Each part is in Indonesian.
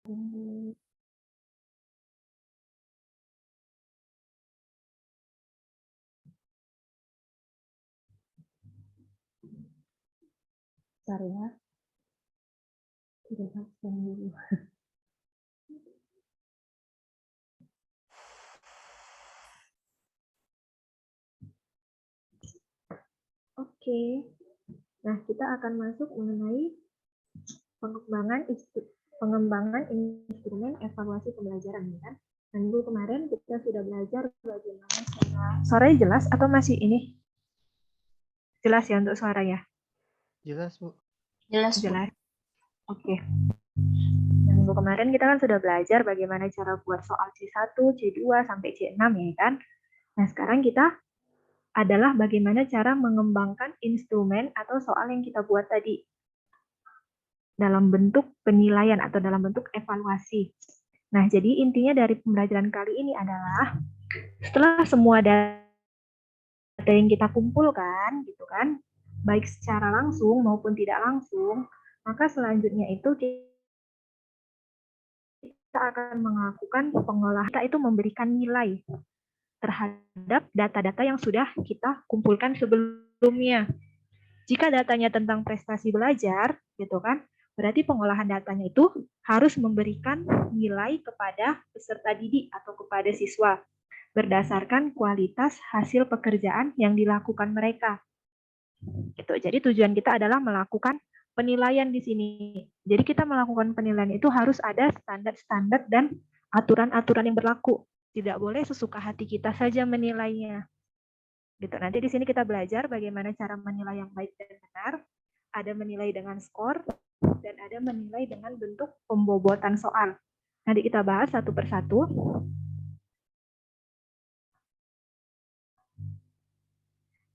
Bentar ya. Tidak absen dulu. Oke. Nah, kita akan masuk mengenai pengembangan instrumen evaluasi pembelajaran ya kan. Nah, minggu kemarin kita sudah belajar bagaimana cara. Suaranya jelas atau masih ini? Jelas ya untuk suara ya? Jelas, Bu. Jelas. Oke. Nah, minggu kemarin kita kan sudah belajar bagaimana cara buat soal C1, C2 sampai C6 ya kan. Nah, sekarang kita adalah bagaimana cara mengembangkan instrumen atau soal yang kita buat tadi dalam bentuk penilaian atau dalam bentuk evaluasi. Nah, jadi intinya dari pembelajaran kali ini adalah setelah semua data yang kita kumpulkan, gitu kan, baik secara langsung maupun tidak langsung, maka selanjutnya itu kita akan melakukan pengolahan. Kita itu memberikan nilai terhadap data-data yang sudah kita kumpulkan sebelumnya. Jika datanya tentang prestasi belajar, gitu kan, berarti pengolahan datanya itu harus memberikan nilai kepada peserta didik atau kepada siswa berdasarkan kualitas hasil pekerjaan yang dilakukan mereka. Gitu. Jadi tujuan kita adalah melakukan penilaian di sini. Jadi kita melakukan penilaian itu harus ada standar-standar dan aturan-aturan yang berlaku. Tidak boleh sesuka hati kita saja menilainya. Gitu. Nanti di sini kita belajar bagaimana cara menilai yang baik dan benar. Ada menilai dengan skor dan ada menilai dengan bentuk pembobotan soal. Nanti kita bahas satu persatu.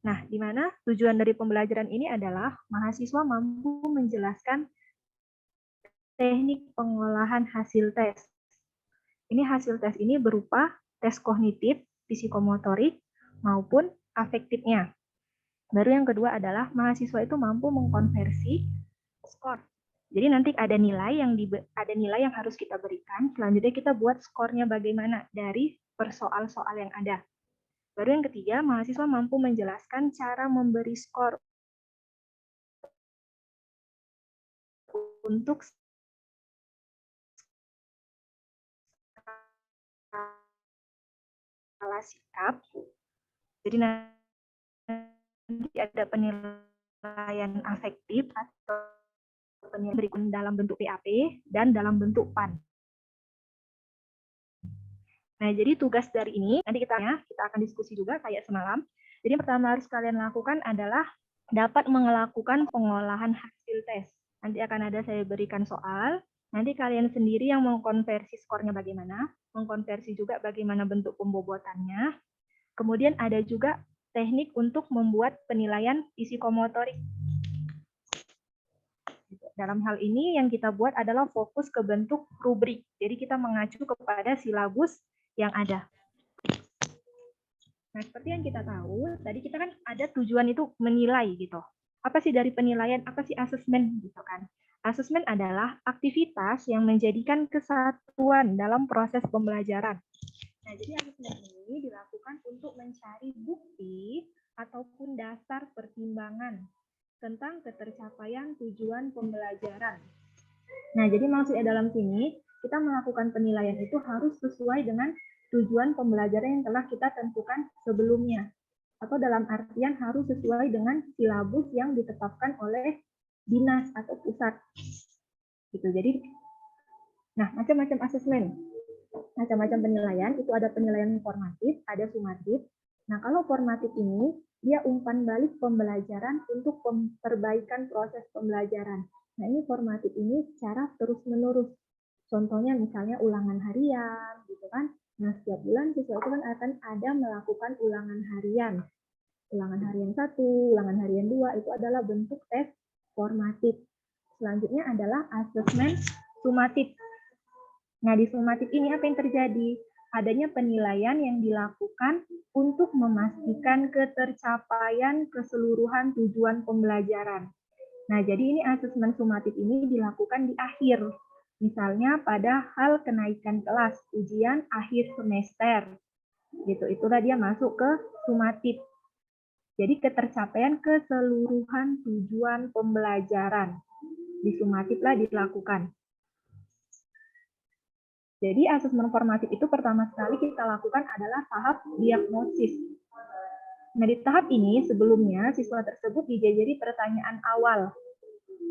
Nah, di mana tujuan dari pembelajaran ini adalah mahasiswa mampu menjelaskan teknik pengolahan hasil tes. Ini hasil tes ini berupa tes kognitif, psikomotorik, maupun afektifnya. Baru yang kedua adalah mahasiswa itu mampu mengkonversi skor. Jadi nanti ada nilai yang harus kita berikan. Selanjutnya kita buat skornya bagaimana dari persoal-soal yang ada. Baru yang ketiga, mahasiswa mampu menjelaskan cara memberi skor untuk skala sikap. Jadi nanti ada penilaian afektif atau penilaian dalam bentuk PAP dan dalam bentuk PAN. Nah, jadi tugas dari ini, nanti kita akan diskusi juga kayak semalam. Jadi yang pertama harus kalian lakukan adalah dapat melakukan pengolahan hasil tes. Nanti akan ada saya berikan soal, nanti kalian sendiri yang mengkonversi skornya bagaimana, mengkonversi juga bagaimana bentuk pembobotannya. Kemudian ada juga teknik untuk membuat penilaian psikomotorik. Dalam hal ini yang kita buat adalah fokus ke bentuk rubrik. Jadi kita mengacu kepada silabus yang ada. Nah, seperti yang kita tahu, tadi kita kan ada tujuan itu menilai gitu. Apa sih dari penilaian, apa sih asesmen gitu kan. Asesmen adalah aktivitas yang menjadikan kesatuan dalam proses pembelajaran. Nah, jadi asesmen ini dilakukan untuk mencari bukti ataupun dasar pertimbangan tentang ketercapaian tujuan pembelajaran. Nah, jadi maksudnya dalam sini, kita melakukan penilaian itu harus sesuai dengan tujuan pembelajaran yang telah kita tentukan sebelumnya. Atau dalam artian harus sesuai dengan silabus yang ditetapkan oleh dinas atau pusat. Gitu. Jadi, nah macam-macam asesmen, macam-macam penilaian, itu ada penilaian formatif, ada sumatif. Nah, kalau formatif ini, dia umpan balik pembelajaran untuk perbaikan proses pembelajaran. Nah, ini formatif ini secara terus-menerus. Contohnya misalnya ulangan harian, gitu kan. Nah, setiap bulan siswa itu kan akan ada melakukan ulangan harian. Ulangan harian 1, ulangan harian 2, itu adalah bentuk tes formatif. Selanjutnya adalah asesmen sumatif. Nah, di sumatif ini apa yang terjadi? Adanya penilaian yang dilakukan untuk memastikan ketercapaian keseluruhan tujuan pembelajaran. Nah, jadi ini asesmen sumatif ini dilakukan di akhir. Misalnya pada hal kenaikan kelas, ujian akhir semester. Gitu, itulah dia masuk ke sumatif. Jadi ketercapaian keseluruhan tujuan pembelajaran di sumatiflah dilakukan. Jadi asesmen formatif itu pertama sekali kita lakukan adalah tahap diagnosis. Nah, di tahap ini sebelumnya siswa tersebut dijajari pertanyaan awal,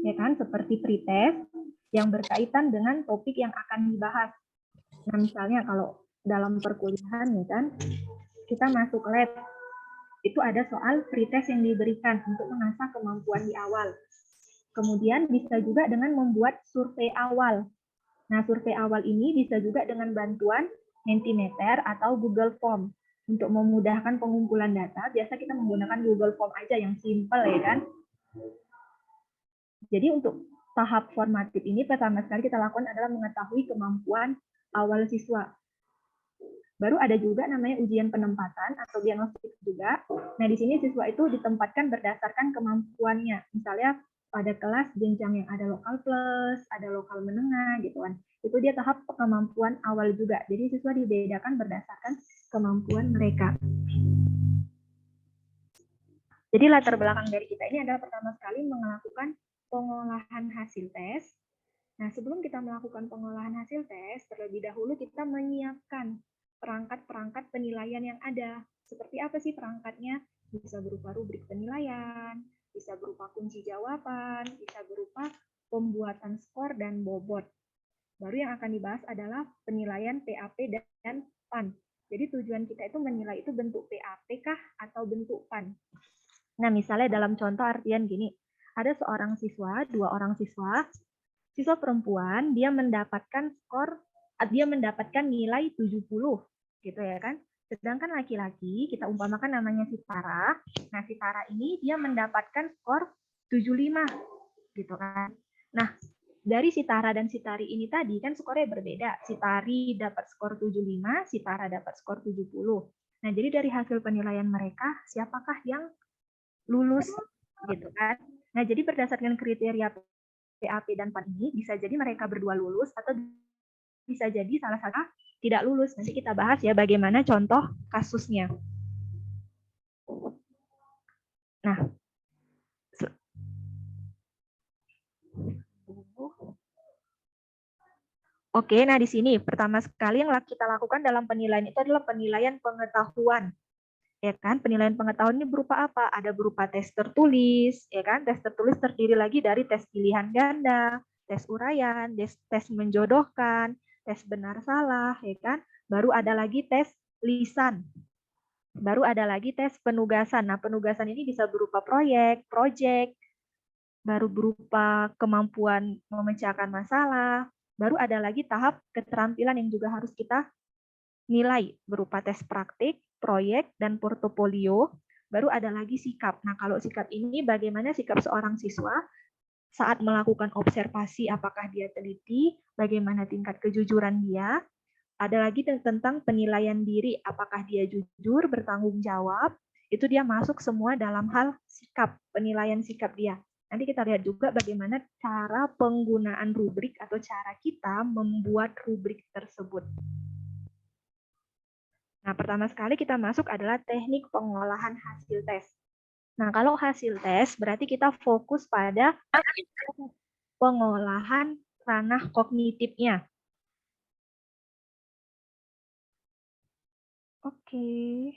ya kan, seperti pretest yang berkaitan dengan topik yang akan dibahas. Nah, misalnya kalau dalam perkuliahan, ya kan, kita masuk lab, itu ada soal pretest yang diberikan untuk mengasah kemampuan di awal. Kemudian bisa juga dengan membuat survei awal. Nah, survei awal ini bisa juga dengan bantuan Mentimeter atau Google Form. Untuk memudahkan pengumpulan data, biasa kita menggunakan Google Form aja yang simple, ya kan? Jadi untuk tahap formatif ini pertama sekali kita lakukan adalah mengetahui kemampuan awal siswa. Baru ada juga namanya ujian penempatan atau diagnostik juga. Nah, di sini siswa itu ditempatkan berdasarkan kemampuannya. Misalnya pada kelas jenjang yang ada lokal plus, ada lokal menengah gitu kan. Itu dia tahap kemampuan awal juga. Jadi siswa dibedakan berdasarkan kemampuan mereka. Jadi latar belakang dari kita ini adalah pertama sekali melakukan pengolahan hasil tes. Nah, sebelum kita melakukan pengolahan hasil tes, terlebih dahulu kita menyiapkan perangkat-perangkat penilaian yang ada. Seperti apa sih perangkatnya? Bisa berupa rubrik penilaian, bisa berupa kunci jawaban, bisa berupa pembuatan skor dan bobot. Baru yang akan dibahas adalah penilaian PAP dan PAN. Jadi tujuan kita itu menilai itu bentuk PAP kah atau bentuk PAN. Nah, misalnya dalam contoh artian gini, ada seorang siswa, 2 orang siswa, siswa perempuan dia mendapatkan nilai 70 gitu ya kan. Sedangkan laki-laki kita umpamakan namanya si Tara. Nah, si Tara ini dia mendapatkan skor 75 gitu kan. Nah, dari si Tara dan si Tari ini tadi kan skornya berbeda. Si Tari dapat skor 75, si Tara dapat skor 70. Nah, jadi dari hasil penilaian mereka siapakah yang lulus gitu kan. Nah, jadi berdasarkan kriteria PAP dan PAN ini bisa jadi mereka berdua lulus atau bisa jadi salah satu tidak lulus. Nanti kita bahas ya bagaimana contoh kasusnya. Nah, oke, nah di sini pertama sekali yang kita lakukan dalam penilaian itu adalah penilaian pengetahuan. Ya kan, penilaian pengetahuan ini berupa apa? Ada berupa tes tertulis, ya kan? Tes tertulis terdiri lagi dari tes pilihan ganda, tes uraian, tes menjodohkan, tes benar salah, ya kan? Baru ada lagi tes lisan. Baru ada lagi tes penugasan. Nah, penugasan ini bisa berupa proyek, baru berupa kemampuan memecahkan masalah, baru ada lagi tahap keterampilan yang juga harus kita nilai berupa tes praktik, proyek, dan portofolio, baru ada lagi sikap. Nah, kalau sikap ini bagaimana sikap seorang siswa saat melakukan observasi, apakah dia teliti, bagaimana tingkat kejujuran dia, ada lagi tentang penilaian diri, apakah dia jujur, bertanggung jawab, itu dia masuk semua dalam hal sikap, penilaian sikap dia. Nanti kita lihat juga bagaimana cara penggunaan rubrik atau cara kita membuat rubrik tersebut. Nah, pertama sekali kita masuk adalah teknik pengolahan hasil tes. Nah, kalau hasil tes berarti kita fokus pada pengolahan ranah kognitifnya. Oke.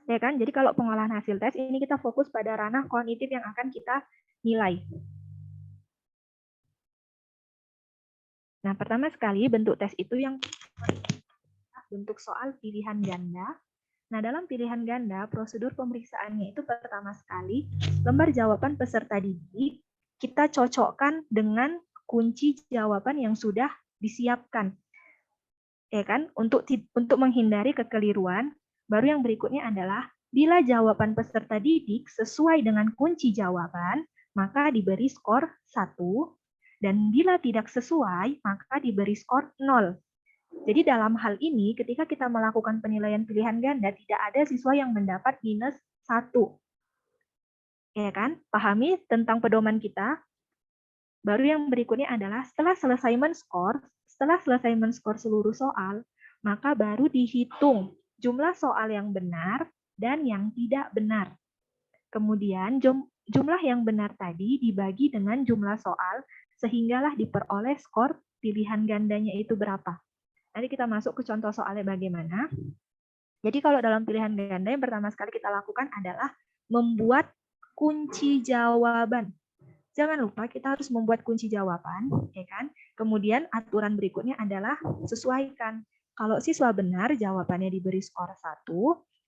Ya kan? Jadi kalau pengolahan hasil tes ini kita fokus pada ranah kognitif yang akan kita nilai. Nah, pertama sekali bentuk tes itu yang bentuk soal pilihan ganda. Nah, dalam pilihan ganda, prosedur pemeriksaannya itu pertama sekali, lembar jawaban peserta didik kita cocokkan dengan kunci jawaban yang sudah disiapkan. Ya kan? Untuk menghindari kekeliruan, baru yang berikutnya adalah bila jawaban peserta didik sesuai dengan kunci jawaban, maka diberi skor 1, dan bila tidak sesuai, maka diberi skor 0. Jadi dalam hal ini, ketika kita melakukan penilaian pilihan ganda, tidak ada siswa yang mendapat minus 1. Ya kan? Pahami tentang pedoman kita. Baru yang berikutnya adalah setelah selesai men-skor seluruh soal, maka baru dihitung jumlah soal yang benar dan yang tidak benar. Kemudian jumlah yang benar tadi dibagi dengan jumlah soal sehinggalah diperoleh skor pilihan gandanya itu berapa. Nanti kita masuk ke contoh soalnya bagaimana. Jadi kalau dalam pilihan ganda yang pertama sekali kita lakukan adalah membuat kunci jawaban. Jangan lupa kita harus membuat kunci jawaban, ya kan? Kemudian aturan berikutnya adalah sesuaikan. Kalau siswa benar, jawabannya diberi skor 1.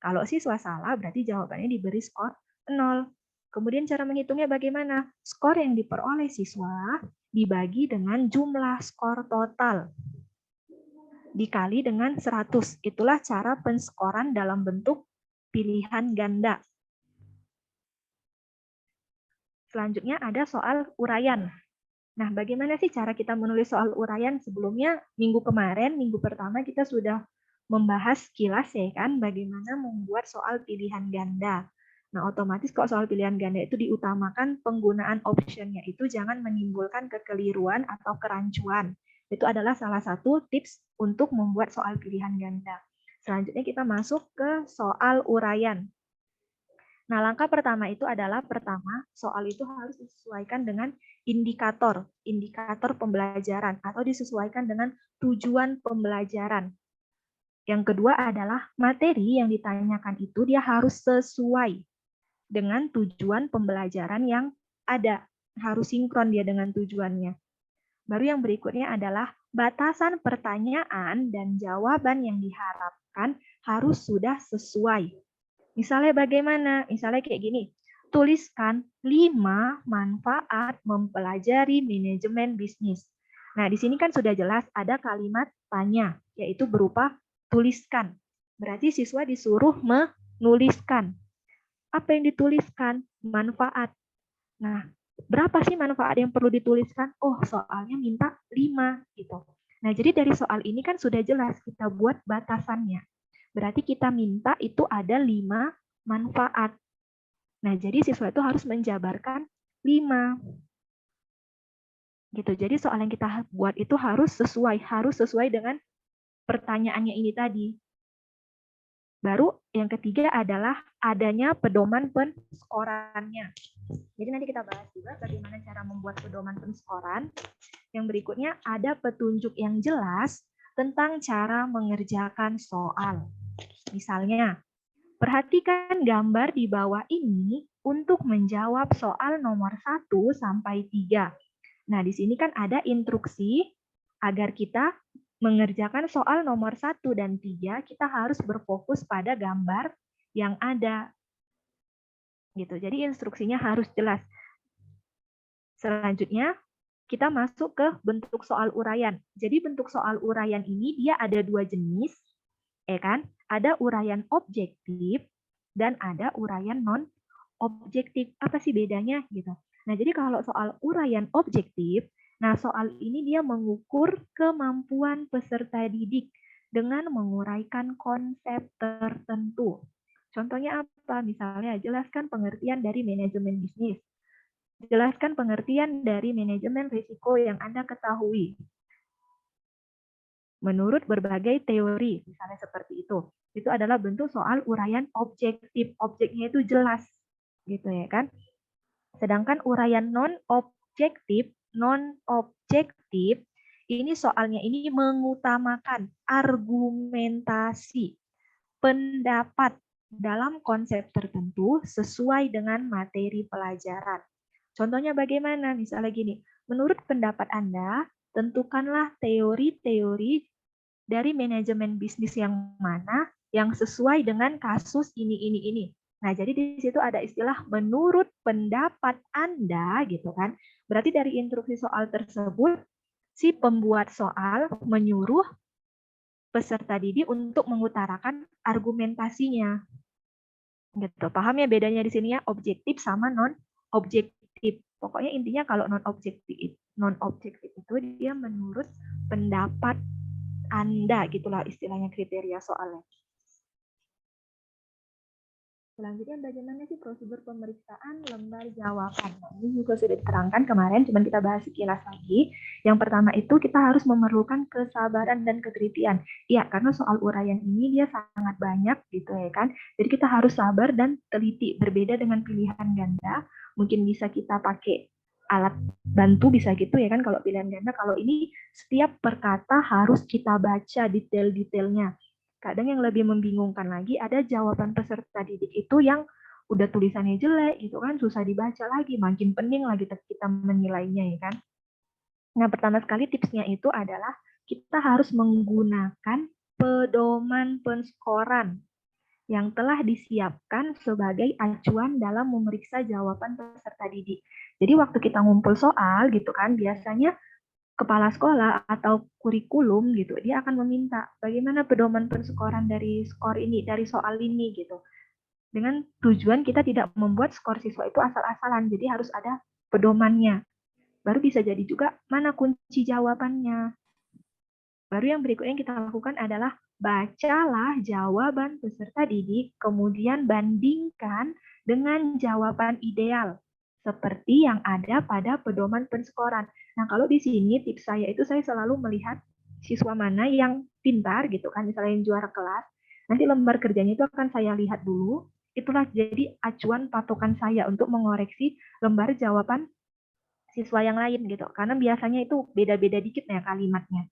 Kalau siswa salah, berarti jawabannya diberi skor 0. Kemudian cara menghitungnya bagaimana? Skor yang diperoleh siswa dibagi dengan jumlah skor total dikali dengan 100. Itulah cara penskoran dalam bentuk pilihan ganda. Selanjutnya ada soal uraian. Nah, bagaimana sih cara kita menulis soal uraian? Sebelumnya, minggu kemarin, minggu pertama kita sudah membahas kilas ya kan, bagaimana membuat soal pilihan ganda. Nah, otomatis kalau soal pilihan ganda itu diutamakan penggunaan optionnya itu jangan menimbulkan kekeliruan atau kerancuan. Itu adalah salah satu tips untuk membuat soal pilihan ganda. Selanjutnya kita masuk ke soal uraian. Nah, langkah pertama itu adalah soal itu harus disesuaikan dengan indikator pembelajaran atau disesuaikan dengan tujuan pembelajaran. Yang kedua adalah materi yang ditanyakan itu dia harus sesuai dengan tujuan pembelajaran yang ada, harus sinkron dia dengan tujuannya. Baru yang berikutnya adalah batasan pertanyaan dan jawaban yang diharapkan harus sudah sesuai. Misalnya bagaimana? Misalnya kayak gini, tuliskan 5 manfaat mempelajari manajemen bisnis. Nah, di sini kan sudah jelas ada kalimat tanya, yaitu berupa tuliskan. Berarti siswa disuruh menuliskan. Apa yang dituliskan? Manfaat. Nah, berapa sih manfaat yang perlu dituliskan? Oh, soalnya minta 5 gitu. Nah, jadi dari soal ini kan sudah jelas kita buat batasannya. Berarti kita minta itu ada 5 manfaat. Nah, jadi siswa itu harus menjabarkan 5. Gitu. Jadi soal yang kita buat itu harus sesuai dengan pertanyaannya ini tadi. Baru yang ketiga adalah adanya pedoman penskorannya. Jadi nanti kita bahas juga bagaimana cara membuat pedoman penskoran. Yang berikutnya ada petunjuk yang jelas tentang cara mengerjakan soal. Misalnya, perhatikan gambar di bawah ini untuk menjawab soal nomor 1 sampai 3. Nah, di sini kan ada instruksi agar kita mengerjakan soal nomor 1 dan 3, kita harus berfokus pada gambar yang ada. Gitu. Jadi instruksinya harus jelas. Selanjutnya, kita masuk ke bentuk soal uraian. Jadi bentuk soal uraian ini dia ada 2 jenis, ya kan? Ada uraian objektif dan ada uraian non objektif. Apa sih bedanya gitu? Nah, jadi kalau soal uraian objektif, nah soal ini dia mengukur kemampuan peserta didik dengan menguraikan konsep tertentu. Contohnya apa? Misalnya, jelaskan pengertian dari manajemen bisnis. Jelaskan pengertian dari manajemen risiko yang Anda ketahui. Menurut berbagai teori, misalnya seperti itu. Itu adalah bentuk soal uraian objektif. Objeknya itu jelas, gitu ya kan? Sedangkan uraian non-objektif, ini soalnya ini mengutamakan argumentasi, pendapat dalam konsep tertentu sesuai dengan materi pelajaran. Contohnya bagaimana? Misalnya gini, menurut pendapat Anda, tentukanlah teori-teori dari manajemen bisnis yang mana yang sesuai dengan kasus ini. Nah, jadi di situ ada istilah menurut pendapat Anda gitu kan. Berarti dari instruksi soal tersebut si pembuat soal menyuruh peserta didik untuk mengutarakan argumentasinya. Gitu. Paham ya bedanya di sini ya, objektif sama non objektif. Pokoknya intinya kalau non objektif itu dia menurut pendapat Anda gitulah istilahnya kriteria soalnya. Selanjutnya bagaimana sih prosedur pemeriksaan lembar jawaban? Nah, ini juga sudah diterangkan kemarin, cuman kita bahas sekilas lagi. Yang pertama itu kita harus memerlukan kesabaran dan ketelitian. Iya, karena soal uraian ini dia sangat banyak gitu ya kan. Jadi kita harus sabar dan teliti. Berbeda dengan pilihan ganda, mungkin bisa kita pakai alat bantu bisa gitu ya kan kalau pilihan ganda. Kalau ini setiap perkata harus kita baca detail-detailnya. Kadang yang lebih membingungkan lagi ada jawaban peserta didik itu yang udah tulisannya jelek gitu kan, susah dibaca lagi, makin pening lagi kita menilainya ya kan. Nah, pertama sekali tipsnya itu adalah kita harus menggunakan pedoman penskoran yang telah disiapkan sebagai acuan dalam memeriksa jawaban peserta didik. Jadi waktu kita ngumpul soal gitu kan, biasanya kepala sekolah atau kurikulum gitu, dia akan meminta bagaimana pedoman penskoran dari skor ini, dari soal ini gitu. Dengan tujuan kita tidak membuat skor siswa itu asal-asalan, jadi harus ada pedomannya. Baru bisa jadi juga mana kunci jawabannya. Baru yang berikutnya yang kita lakukan adalah bacalah jawaban peserta didik, kemudian bandingkan dengan jawaban ideal seperti yang ada pada pedoman penskoran. Nah, kalau di sini tips saya itu saya selalu melihat siswa mana yang pintar gitu kan, misalnya yang juara kelas. Nanti lembar kerjanya itu akan saya lihat dulu. Itulah jadi acuan patokan saya untuk mengoreksi lembar jawaban siswa yang lain gitu. Karena biasanya itu beda-beda dikit ya kalimatnya.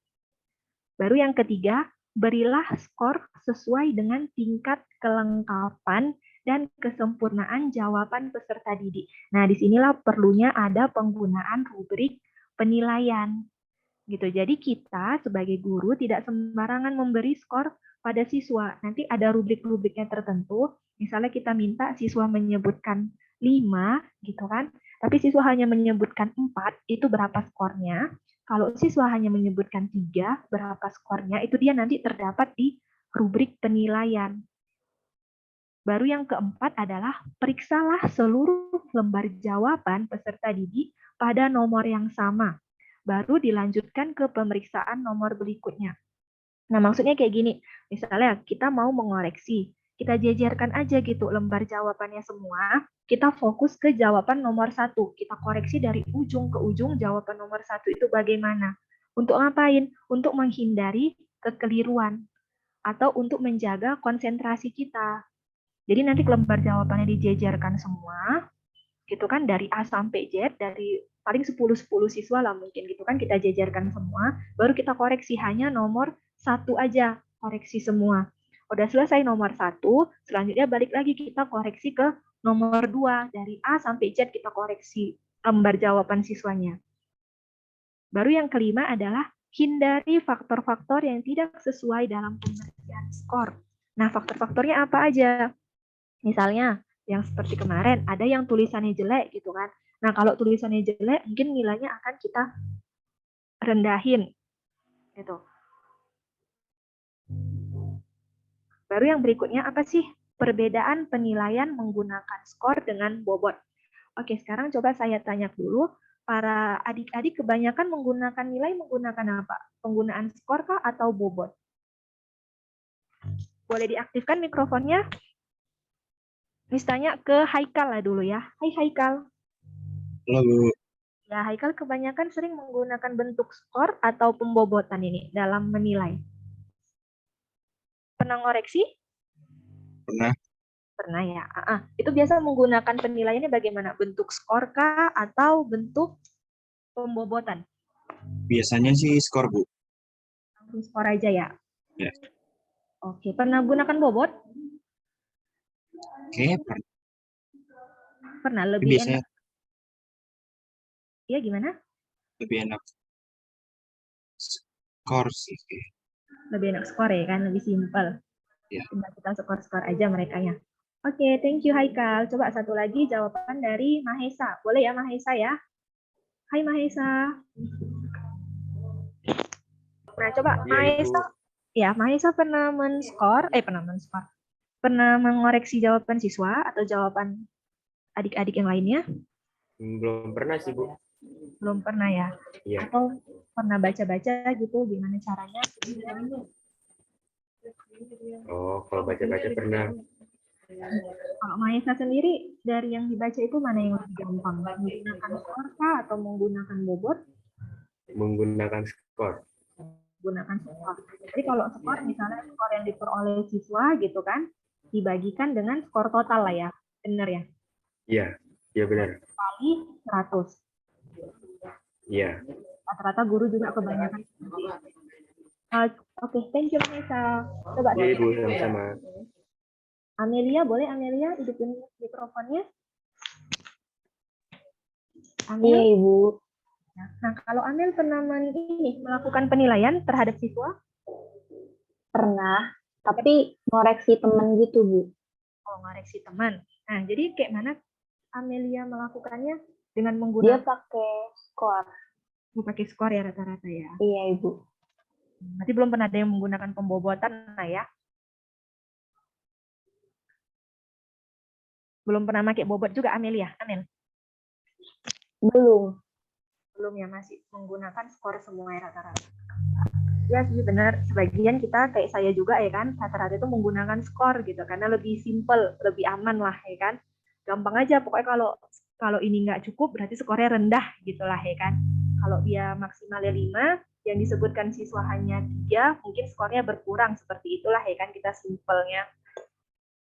Baru yang ketiga, berilah skor sesuai dengan tingkat kelengkapan dan kesempurnaan jawaban peserta didik. Nah, disinilah perlunya ada penggunaan rubrik penilaian. Gitu. Jadi kita sebagai guru tidak sembarangan memberi skor pada siswa. Nanti ada rubrik-rubriknya tertentu. Misalnya kita minta siswa menyebutkan 5 gitu kan. Tapi siswa hanya menyebutkan 4, itu berapa skornya? Kalau siswa hanya menyebutkan 3, berapa skornya? Itu dia nanti terdapat di rubrik penilaian. Baru yang keempat adalah periksalah seluruh lembar jawaban peserta didik pada nomor yang sama. Baru dilanjutkan ke pemeriksaan nomor berikutnya. Nah, maksudnya kayak gini. Misalnya kita mau mengoreksi, kita jejerkan aja gitu lembar jawabannya semua. Kita fokus ke jawaban nomor 1. Kita koreksi dari ujung ke ujung jawaban nomor 1 itu bagaimana. Untuk ngapain? Untuk menghindari kekeliruan atau untuk menjaga konsentrasi kita. Jadi nanti lembar jawabannya dijejerkan semua, gitu kan, dari A sampai Z, dari paling 10 siswa lah mungkin gitu kan, kita jejerkan semua, baru kita koreksi hanya nomor 1 aja, koreksi semua. Udah selesai nomor 1, selanjutnya balik lagi kita koreksi ke nomor 2, dari A sampai Z kita koreksi lembar jawaban siswanya. Baru yang kelima adalah hindari faktor-faktor yang tidak sesuai dalam pemberian skor. Nah, faktor-faktornya apa aja? Misalnya, yang seperti kemarin, ada yang tulisannya jelek gitu kan. Nah, kalau tulisannya jelek, mungkin nilainya akan kita rendahin. Gitu. Baru yang berikutnya apa sih? Perbedaan penilaian menggunakan skor dengan bobot. Oke, sekarang coba saya tanya dulu, para adik-adik kebanyakan menggunakan nilai menggunakan apa? Penggunaan skor kah atau bobot? Boleh diaktifkan mikrofonnya? Miss tanya ke Haikal lah dulu ya. Hai Haikal. Halo, Bu. Ya, Haikal kebanyakan sering menggunakan bentuk skor atau pembobotan ini dalam menilai. Pernah ngoreksi? Pernah. Pernah ya. Itu biasa menggunakan penilaiannya bagaimana? Bentuk skor kah atau bentuk pembobotan? Biasanya sih skor, Bu. Langsung skor aja ya. Ya. Oke, pernah gunakan bobot? Kayaknya pernah. Pernah, lebih Biasanya enak. Iya, gimana? lebih enak skor sih. Lebih enak skor ya kan, lebih simpel. Ya. Tinggal kita skor-skor aja mereka ya. Oke, thank you Haikal. Coba satu lagi jawaban dari Mahesa. Boleh ya Mahesa ya? Hai Mahesa. Nah, coba Mahesa. Ya, Mahesa pernah pernah mengoreksi jawaban siswa atau jawaban adik-adik yang lainnya? Belum pernah sih, Bu. Belum pernah ya? Iya. Atau pernah baca-baca gitu gimana caranya? Oh, kalau baca-baca pernah. Kalau Maesa sendiri, dari yang dibaca itu mana yang lebih gampang? Menggunakan skor kah atau menggunakan bobot? Menggunakan skor. Gunakan skor. Jadi kalau skor, misalnya skor yang diperoleh siswa gitu kan, dibagikan dengan skor total lah ya. Benar ya? Iya, iya benar. Kali 100. Iya. Rata-rata guru juga kebanyakan. Oke, thank you Maesa. Coba Iya Ibu, sama-sama. Amelia, boleh Amelia hidupin mikrofonnya? Amel? Iya, Ibu. Nah, kalau Amel pernah melakukan penilaian terhadap siswa? Pernah, tapi ngoreksi temen gitu, Bu. Oh, ngoreksi teman. Nah, jadi kayak mana Amelia melakukannya dengan Dia menggunakan pakai skor. skor ya rata-rata ya? Iya, Ibu. Berarti belum pernah ada yang menggunakan pembobotan lah ya? Belum pernah pakai bobot juga Amelia? Amel? Belum. Belum ya, masih menggunakan skor semua ya rata-rata. Ya sih benar, sebagian kita kayak saya juga ya kan, rata-rata itu menggunakan skor gitu, karena lebih simple, lebih aman lah ya kan. Gampang aja, pokoknya kalau ini nggak cukup berarti skornya rendah gitulah ya kan. Kalau dia maksimalnya 5, yang disebutkan siswa hanya 3, mungkin skornya berkurang, seperti itulah ya kan kita simpelnya.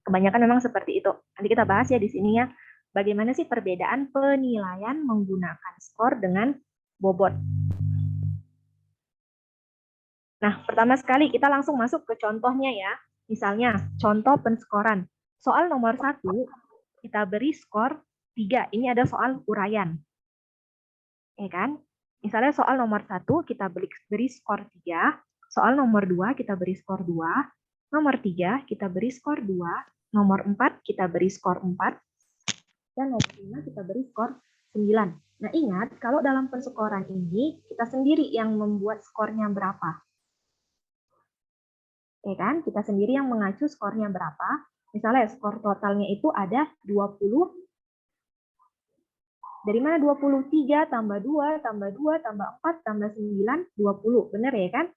Kebanyakan memang seperti itu. Nanti kita bahas ya di sini ya, bagaimana sih perbedaan penilaian menggunakan skor dengan bobot. Nah, pertama sekali kita langsung masuk ke contohnya ya. Misalnya, contoh penskoran. Soal nomor 1, kita beri skor 3. Ini ada soal uraian. Ya kan? Misalnya soal nomor 1, kita beri skor 3. Soal nomor 2, kita beri skor 2. Nomor 3, kita beri skor 2. Nomor 4, kita beri skor 4. Dan nomor 5, kita beri skor 9. Nah, ingat, kalau dalam penskoran ini, kita sendiri yang membuat skornya berapa. Ya kan? Kita sendiri yang mengacu skornya berapa. Misalnya skor totalnya itu ada 20. Dari mana 20? 3 tambah 2, tambah 2, tambah 4, tambah 9, 20. Benar ya kan?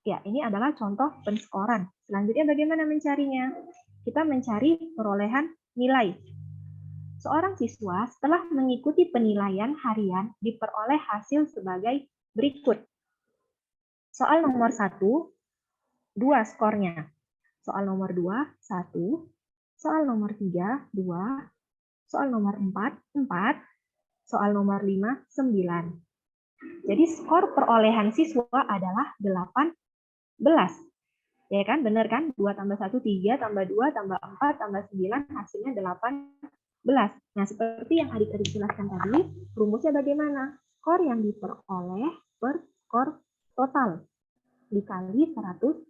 Ya, ini adalah contoh penskoran. Selanjutnya bagaimana mencarinya? Kita mencari perolehan nilai. Seorang siswa setelah mengikuti penilaian harian diperoleh hasil sebagai berikut. Soal nomor 1, 2 skornya. Soal nomor 2, 1. Soal nomor 3, 2. Soal nomor 4, 4. Soal nomor 5, 9. Jadi skor perolehan siswa adalah 18. Ya kan, benar kan? 2 tambah 1, 3, tambah 2, tambah 4, tambah 9, hasilnya 18. Nah, seperti yang adik-adik jelaskan tadi, rumusnya bagaimana? Skor yang diperoleh per skor total dikali 100%.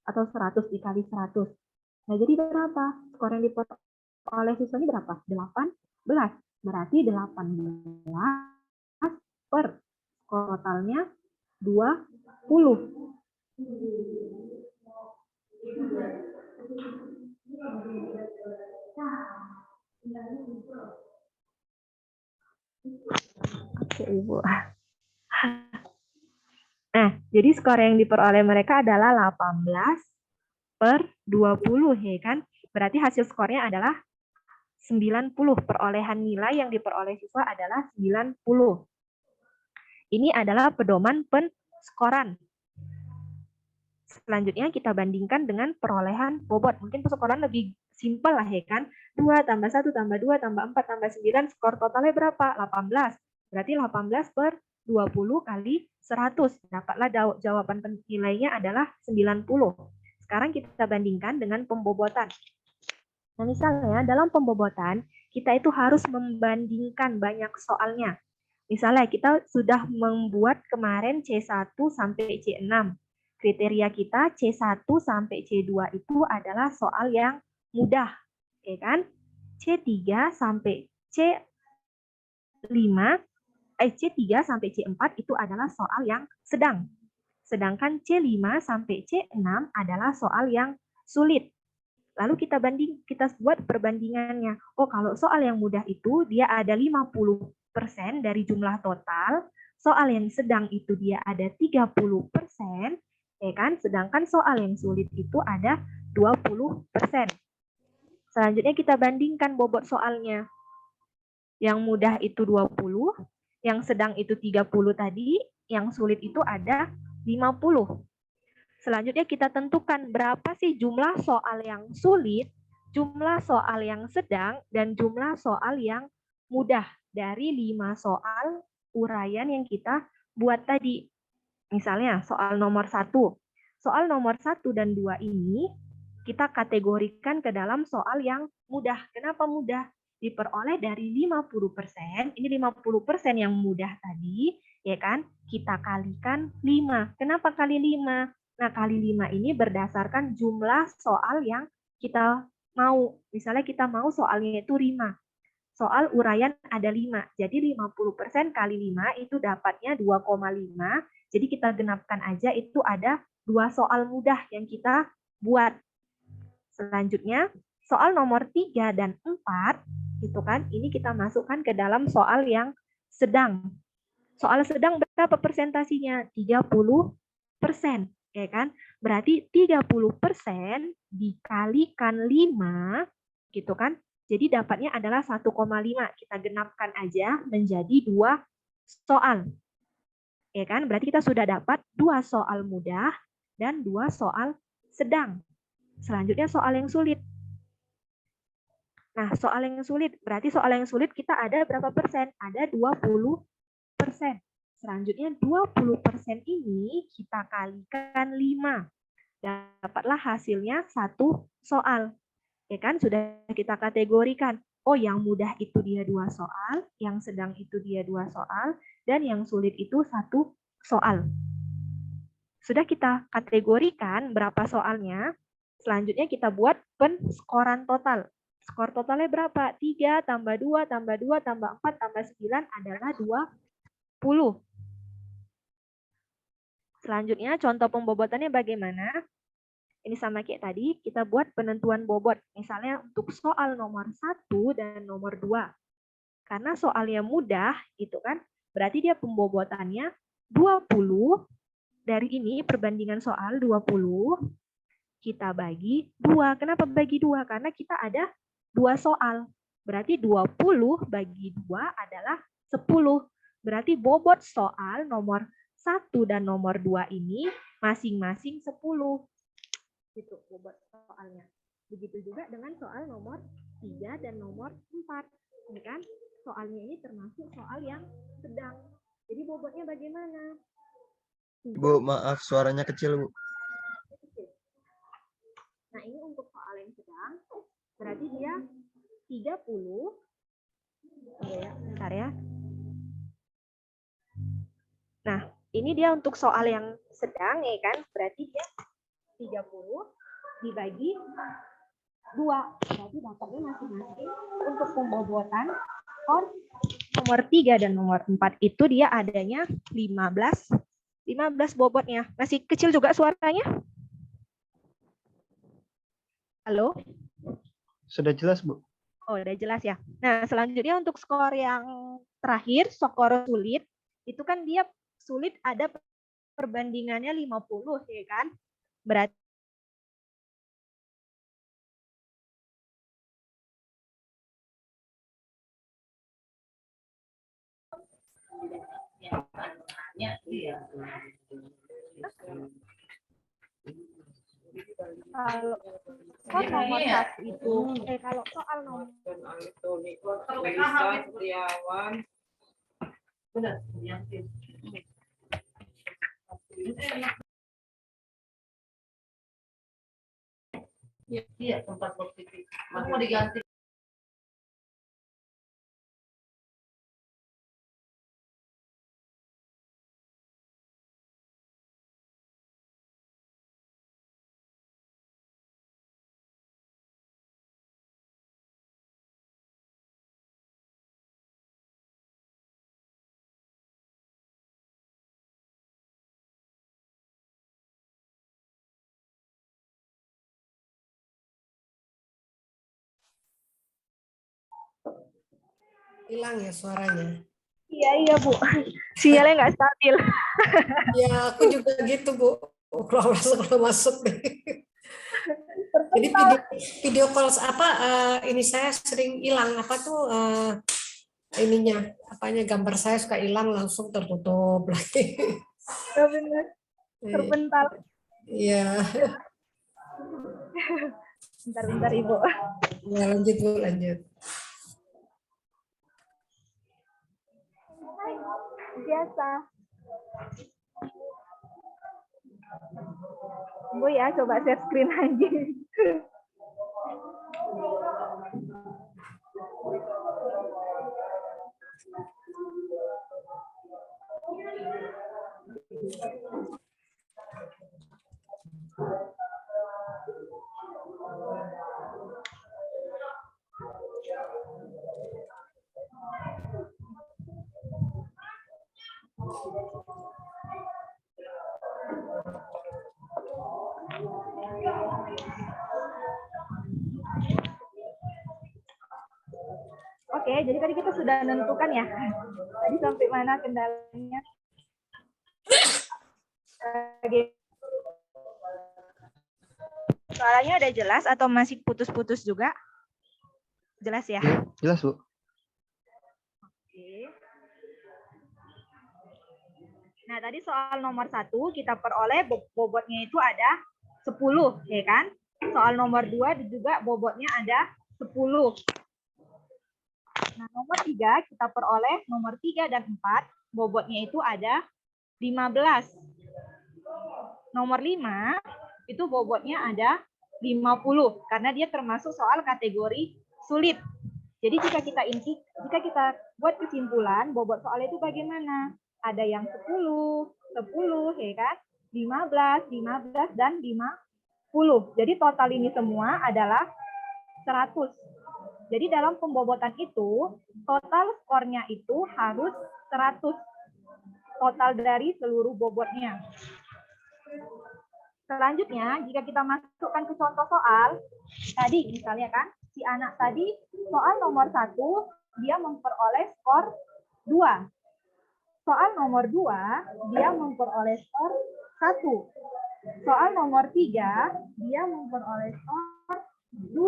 Atau 100 dikali 100. Nah, jadi berapa? Skor yang diperoleh siswa ini berapa? 18. Berarti 18 per skor totalnya 20. Oke, Ibu. Nah, jadi skor yang diperoleh mereka adalah 18 per 20, ya kan? Berarti hasil skornya adalah 90. Perolehan nilai yang diperoleh siswa adalah 90. Ini adalah pedoman penskoran. Selanjutnya kita bandingkan dengan perolehan bobot. Mungkin penskoran lebih simpel lah ya kan. 2 tambah 1 tambah 2 tambah 4 tambah 9, skor totalnya berapa? 18. Berarti 18 per 20 kali 100. Dapatlah jawaban nilainya adalah 90. Sekarang kita bandingkan dengan pembobotan. Nah, misalnya dalam pembobotan, kita itu harus membandingkan banyak soalnya. Misalnya kita sudah membuat kemarin C1 sampai C6. Kriteria kita C1 sampai C2 itu adalah soal yang mudah, ya kan? C3 sampai C3 sampai C4 itu adalah soal yang sedang. Sedangkan C5 sampai C6 adalah soal yang sulit. Lalu kita buat perbandingannya. Oh, kalau soal yang mudah itu dia ada 50% dari jumlah total, soal yang sedang itu dia ada 30%, ya kan? Sedangkan soal yang sulit itu ada 20%. Selanjutnya kita bandingkan bobot soalnya. Yang mudah itu 20, yang sedang itu 30 tadi, yang sulit itu ada 50. Selanjutnya kita tentukan berapa sih jumlah soal yang sulit, jumlah soal yang sedang, dan jumlah soal yang mudah dari 5 soal uraian yang kita buat tadi. Misalnya soal nomor 1. Soal nomor 1 dan 2 ini kita kategorikan ke dalam soal yang mudah. Kenapa mudah? Diperoleh dari 50%, ini 50% yang mudah tadi, ya kan? Kita kalikan 5. Kenapa kali 5? Nah, kali 5 ini berdasarkan jumlah soal yang kita mau. Misalnya kita mau soalnya itu 5. Soal uraian ada 5. Jadi 50% kali 5 itu dapatnya 2,5. Jadi kita genapkan aja itu ada 2 soal mudah yang kita buat. Selanjutnya, soal nomor 3 dan 4, gitu kan, ini kita masukkan ke dalam soal yang sedang. Soal sedang berapa persentasinya? 30%. Ya kan? Berarti 30% dikalikan 5, gitu kan? Jadi dapatnya adalah 1,5. Kita genapkan aja menjadi 2 soal. Ya kan? Berarti kita sudah dapat 2 soal mudah dan 2 soal sedang. Selanjutnya soal yang sulit. Nah, soal yang sulit, berarti soal yang sulit kita ada berapa persen? Ada 20%. Selanjutnya 20% ini kita kalikan 5. Dapatlah hasilnya 1 soal. Ya kan, sudah kita kategorikan. Oh, yang mudah itu dia 2 soal, yang sedang itu dia 2 soal, dan yang sulit itu 1 soal. Sudah kita kategorikan berapa soalnya. Selanjutnya kita buat penskoran total. Skor totalnya berapa? 3 tambah 2 tambah 2 tambah 4 tambah 9 adalah 20. Selanjutnya contoh pembobotannya bagaimana? Ini sama kayak tadi, kita buat penentuan bobot. Misalnya untuk soal nomor 1 dan nomor 2. Karena soalnya mudah, gitu kan, berarti dia pembobotannya 20. Dari ini perbandingan soal 20, kita bagi 2. Kenapa bagi 2? Karena kita ada 2 soal. Berarti 20 bagi 2 adalah 10. Berarti bobot soal nomor 1 dan nomor 2 ini masing-masing 10. Itu bobot soalnya. Begitu juga dengan soal nomor 3 dan nomor 4. Ini kan soalnya ini termasuk soal yang sedang. Jadi bobotnya bagaimana? Bu, maaf suaranya kecil, Bu. Nah, ini untuk soal yang sedang, berarti dia 30. Ya, bentar ya. Nah, ini dia untuk soal yang sedang, ya kan? Berarti dia 30 dibagi 2. Berarti dapatnya masing-masing untuk pembobotan nomor 3 dan nomor 4 itu dia adanya 15 bobotnya. Masih kecil juga suaranya? Halo? Sudah jelas, Bu? Oh, udah jelas ya. Nah, selanjutnya untuk skor yang terakhir, skor sulit, itu kan dia sulit ada perbandingannya 50, ya kan? Berarti kalau nomor 1 itu, kalau soal nomor Iya, tempat positif. Mau diganti. Hilang ya suaranya. Iya Bu, sinyalnya nggak stabil. Ya aku juga gitu Bu. Kalau masuk. Jadi video call apa ini saya sering hilang apa tuh ininya apanya gambar saya suka hilang langsung tertutup lagi. Benar. Terpental. Iya. Bentar Ibu. Ya, lanjut Bu, lanjut. Biasa. Bu ya, coba share screen lagi. Oke, jadi tadi kita sudah menentukan ya. Tadi sampai mana kendalanya? Soalnya udah jelas atau masih putus-putus juga? Jelas ya? Jelas, Bu. Oke. Nah, tadi soal nomor 1 kita peroleh bobotnya itu ada 10, ya kan? Soal nomor 2 juga bobotnya ada 10. Nah, nomor 3 kita peroleh nomor 3 dan 4, bobotnya itu ada 15. Nomor 5 itu bobotnya ada 50 karena dia termasuk soal kategori sulit. Jadi jika kita buat kesimpulan bobot soal itu bagaimana? Ada yang 10, ya kan? 15 dan 50. Jadi total ini semua adalah 100. Jadi dalam pembobotan itu total skornya itu harus 100. Total dari seluruh bobotnya. Selanjutnya, jika kita masukkan ke contoh soal, tadi misalnya kan, si anak tadi soal nomor 1, dia memperoleh skor 2. Soal nomor 2, dia memperoleh skor 1. Soal nomor 3, dia memperoleh skor 2.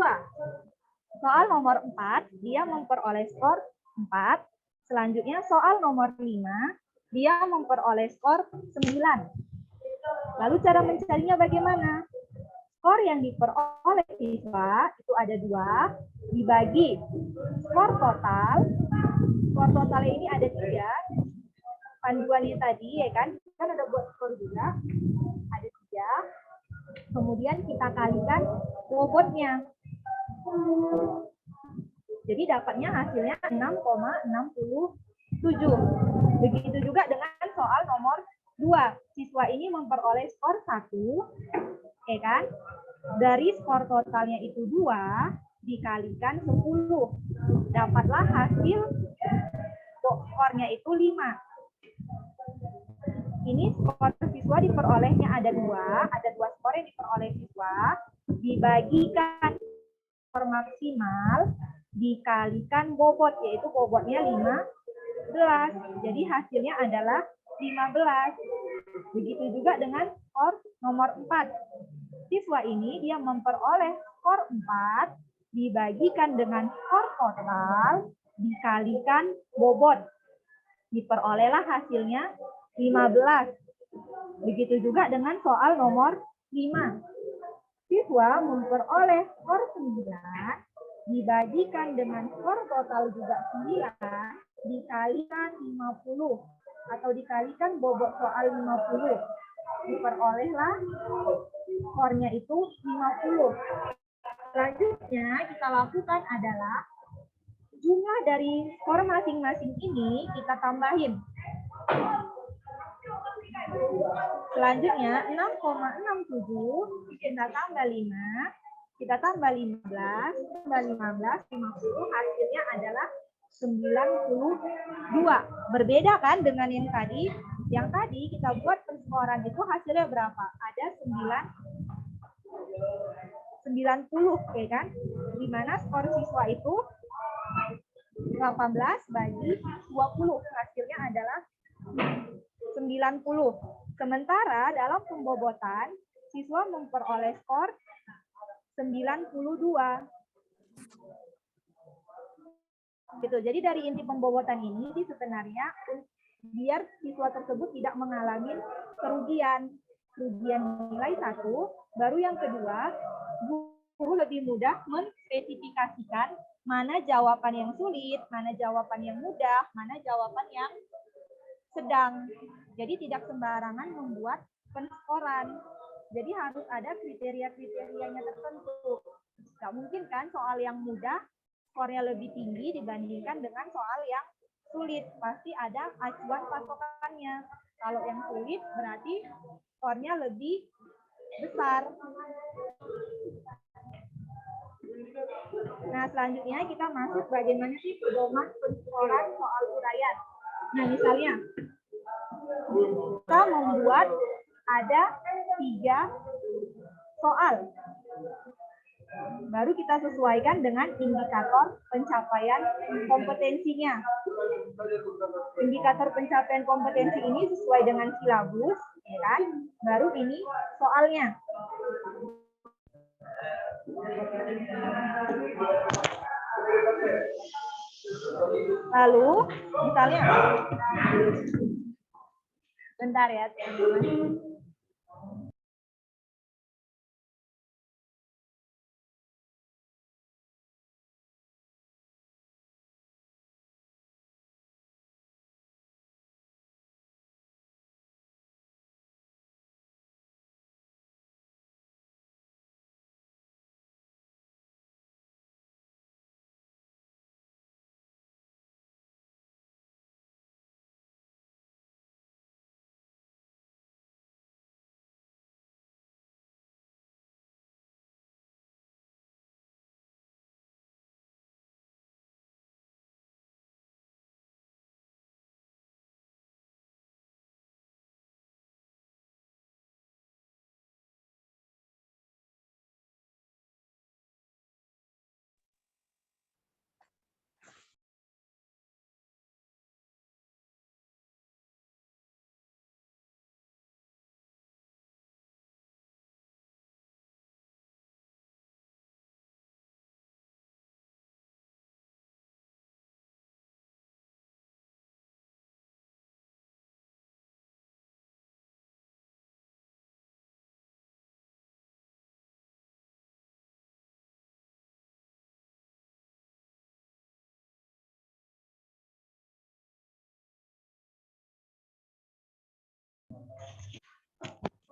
Soal nomor 4, dia memperoleh skor 4. Selanjutnya, soal nomor 5, dia memperoleh skor 9. Lalu cara mencarinya bagaimana? Skor yang diperoleh siswa itu ada 2, dibagi skor total. Skor totalnya ini ada 3. Panduannya tadi, ya kan? Kan ada buat skor juga. Ada 3. Kemudian kita kalikan bobotnya. Jadi dapatnya hasilnya 6,67. Begitu juga dengan soal nomor 2. Siswa ini memperoleh skor 1, ya kan? Dari skor totalnya itu 2 dikalikan 10. Dapatlah hasil skornya itu 5. Ini skor siswa diperolehnya ada 2 skor yang diperoleh siswa dibagikan skor maksimal dikalikan bobot, yaitu bobotnya 15. Jadi hasilnya adalah 15. Begitu juga dengan skor nomor 4. Siswa ini dia memperoleh skor 4 dibagikan dengan skor total dikalikan bobot. Diperolehlah hasilnya 15. Begitu juga dengan soal nomor 5. Siswa memperoleh skor 9 dibagikan dengan skor total juga 9 dikalikan 50 atau dikalikan bobot soal 50. Diperolehlah skornya itu 50. Selanjutnya kita lakukan adalah jumlah dari skor masing-masing ini kita tambahin. Selanjutnya 6,67 kita tambah 5, kita tambah 15, tambah 15, 50, hasilnya adalah 92. Berbeda kan dengan yang tadi? Yang tadi kita buat penskoran itu hasilnya berapa? Ada 90, ya kan? Di mana skor siswa itu 18 bagi 20, hasilnya adalah 90. Sementara dalam pembobotan, siswa memperoleh skor 92. Gitu. Jadi dari inti pembobotan ini sebenarnya biar siswa tersebut tidak mengalami kerugian nilai 1, baru yang kedua, guru lebih mudah menspesifikasikan mana jawaban yang sulit, mana jawaban yang mudah, mana jawaban yang sedang. Jadi tidak sembarangan membuat penskoran. Jadi harus ada kriteria-kriterianya tertentu. Nggak mungkin kan soal yang mudah skornya lebih tinggi dibandingkan dengan soal yang sulit. Pasti ada acuan patokannya. Kalau yang sulit berarti skornya lebih besar. Nah, selanjutnya kita masuk bagaimana sih pedoman penskoran soal uraian. Nah, misalnya kita membuat ada 3 soal. Baru kita sesuaikan dengan indikator pencapaian kompetensinya. Indikator pencapaian kompetensi ini sesuai dengan silabus, ya kan? Baru ini soalnya. Lalu, misalnya, bentar ya, teman-teman.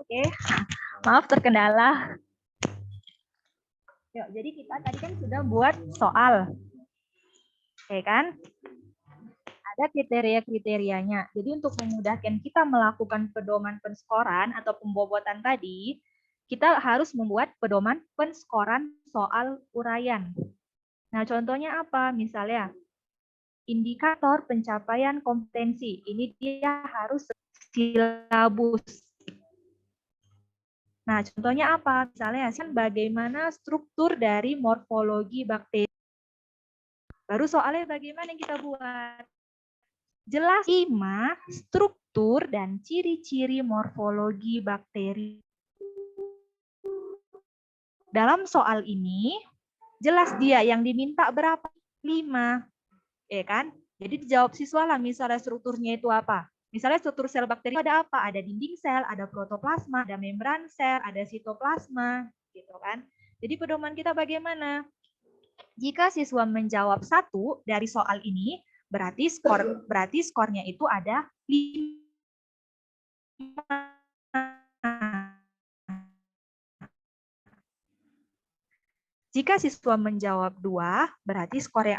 Oke, maaf terkendala. Yuk, jadi kita tadi kan sudah buat soal. Oke kan? Ada kriteria-kriterianya. Jadi untuk memudahkan kita melakukan pedoman penskoran atau pembobotan tadi, kita harus membuat pedoman penskoran soal uraian. Nah, contohnya apa? Misalnya, indikator pencapaian kompetensi. Ini dia harus silabus. Nah, contohnya apa? Misalnya, bagaimana struktur dari morfologi bakteri. Baru soalnya bagaimana yang kita buat? Jelas 5 struktur dan ciri-ciri morfologi bakteri. Dalam soal ini, jelas dia yang diminta berapa? 5. Ya kan? Jadi dijawab siswa lah, misalnya strukturnya itu apa? Misalnya struktur sel bakteri ada apa? Ada dinding sel, ada protoplasma, ada membran sel, ada sitoplasma, gitu kan? Jadi pedoman kita bagaimana? Jika siswa menjawab 1 dari soal ini, berarti skornya itu ada 5. Jika siswa menjawab 2, berarti skornya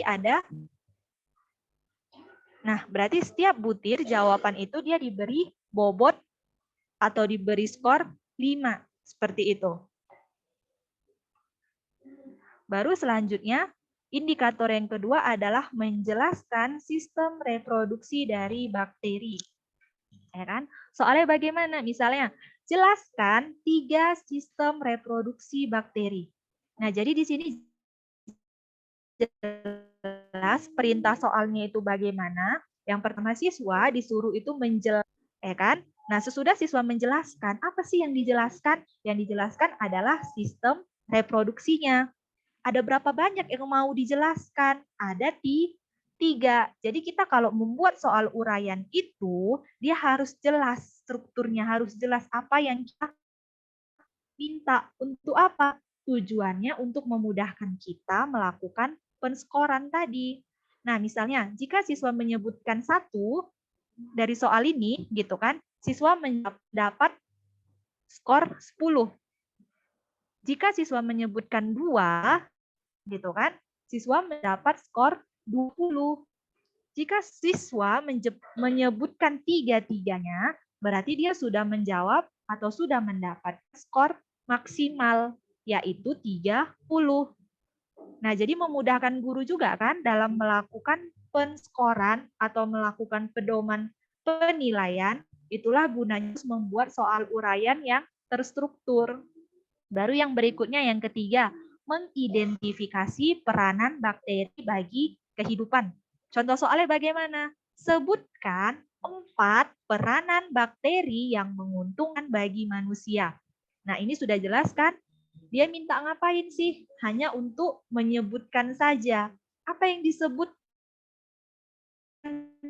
ada. Nah, berarti setiap butir jawaban itu dia diberi bobot atau diberi skor 5. Seperti itu. Baru selanjutnya, indikator yang kedua adalah menjelaskan sistem reproduksi dari bakteri. Ya kan? Soalnya bagaimana? Misalnya, jelaskan 3 sistem reproduksi bakteri. Nah, jadi di sini jelas perintah soalnya itu bagaimana. Yang pertama siswa disuruh itu menjelaskan, ya kan? Nah, sesudah siswa menjelaskan, apa sih yang dijelaskan? Yang dijelaskan adalah sistem reproduksinya. Ada berapa banyak yang mau dijelaskan? Ada 3. Jadi kita kalau membuat soal uraian itu, dia harus jelas strukturnya, harus jelas apa yang kita minta. Untuk apa? Tujuannya untuk memudahkan kita melakukan penskoran tadi. Nah, misalnya jika siswa menyebutkan 1 dari soal ini, gitu kan, siswa mendapat skor 10. Jika siswa menyebutkan 2, gitu kan, siswa mendapat skor 20. Jika siswa menyebutkan 3-3-nya, berarti dia sudah menjawab atau sudah mendapat skor maksimal, yaitu 30. Nah, jadi memudahkan guru juga kan dalam melakukan penskoran atau melakukan pedoman penilaian. Itulah gunanya membuat soal uraian yang terstruktur. Baru yang berikutnya, yang ketiga, mengidentifikasi peranan bakteri bagi kehidupan. Contoh soalnya bagaimana? Sebutkan 4 peranan bakteri yang menguntungkan bagi manusia. Nah, ini sudah jelas kan? Dia minta ngapain sih? Hanya untuk menyebutkan saja. Apa yang disebut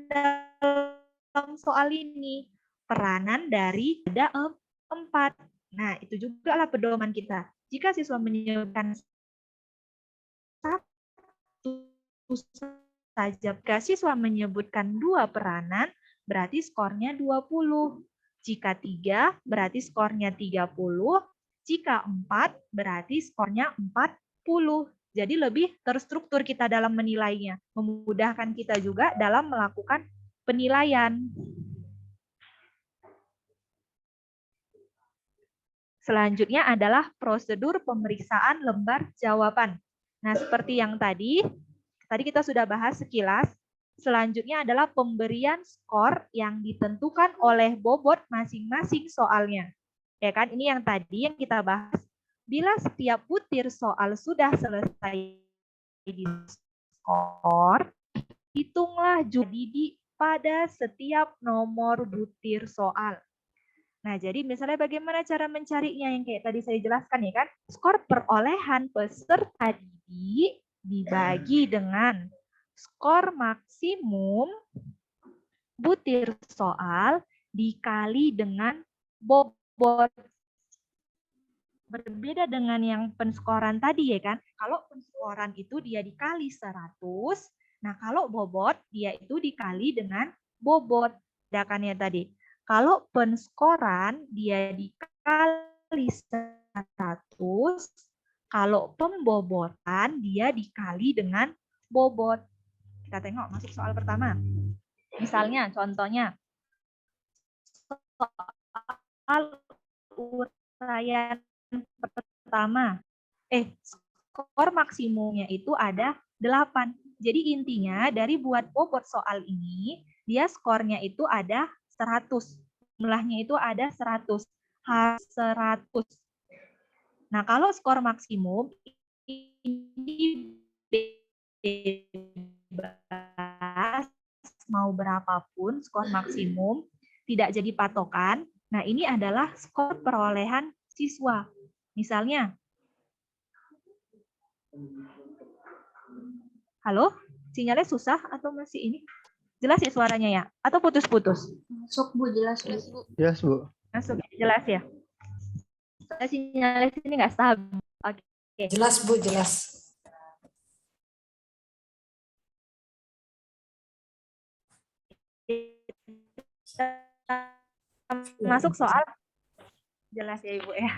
dalam soal ini? Peranan dari ada 4. Nah, itu juga lah pedoman kita. Jika siswa menyebutkan 1 saja, jika siswa menyebutkan 2 peranan, berarti skornya 20. Jika 3, berarti skornya 30. Jika 4, berarti skornya 40. Jadi lebih terstruktur kita dalam menilainya. Memudahkan kita juga dalam melakukan penilaian. Selanjutnya adalah prosedur pemeriksaan lembar jawaban. Nah, seperti yang tadi kita sudah bahas sekilas. Selanjutnya adalah pemberian skor yang ditentukan oleh bobot masing-masing soalnya. Ya kan, ini yang tadi yang kita bahas. Bila setiap butir soal sudah selesai di skor, hitunglah jadi pada setiap nomor butir soal. Nah, jadi misalnya bagaimana cara mencarinya yang kayak tadi saya jelaskan ya kan? Skor perolehan peserta didik dibagi dengan skor maksimum butir soal dikali dengan bobot. Berbeda dengan yang penskoran tadi ya kan. Kalau penskoran itu dia dikali 100, nah kalau bobot dia itu dikali dengan bobot. Bedakannya tadi. Kalau penskoran dia dikali 100, kalau pembobotan dia dikali dengan bobot. Kita tengok masuk soal pertama. Misalnya contohnya soal uraian pertama. Skor maksimumnya itu ada 8. Jadi intinya dari buat bobot soal ini, dia skornya itu ada 100. Jumlahnya itu ada 100. 100. Nah, kalau skor maksimum ini bebas mau berapapun skor maksimum, tidak jadi patokan. Nah, ini adalah skor perolehan siswa. Misalnya, halo, sinyalnya susah atau masih ini? Jelas ya suaranya ya? Atau putus-putus? Masuk, Bu, jelas, Bu. Jelas, Bu. Masuk, jelas ya? Sinyalnya sini nggak stabil. Oke. Jelas, Bu, jelas. Masuk soal. Jelas ya, Ibu ya.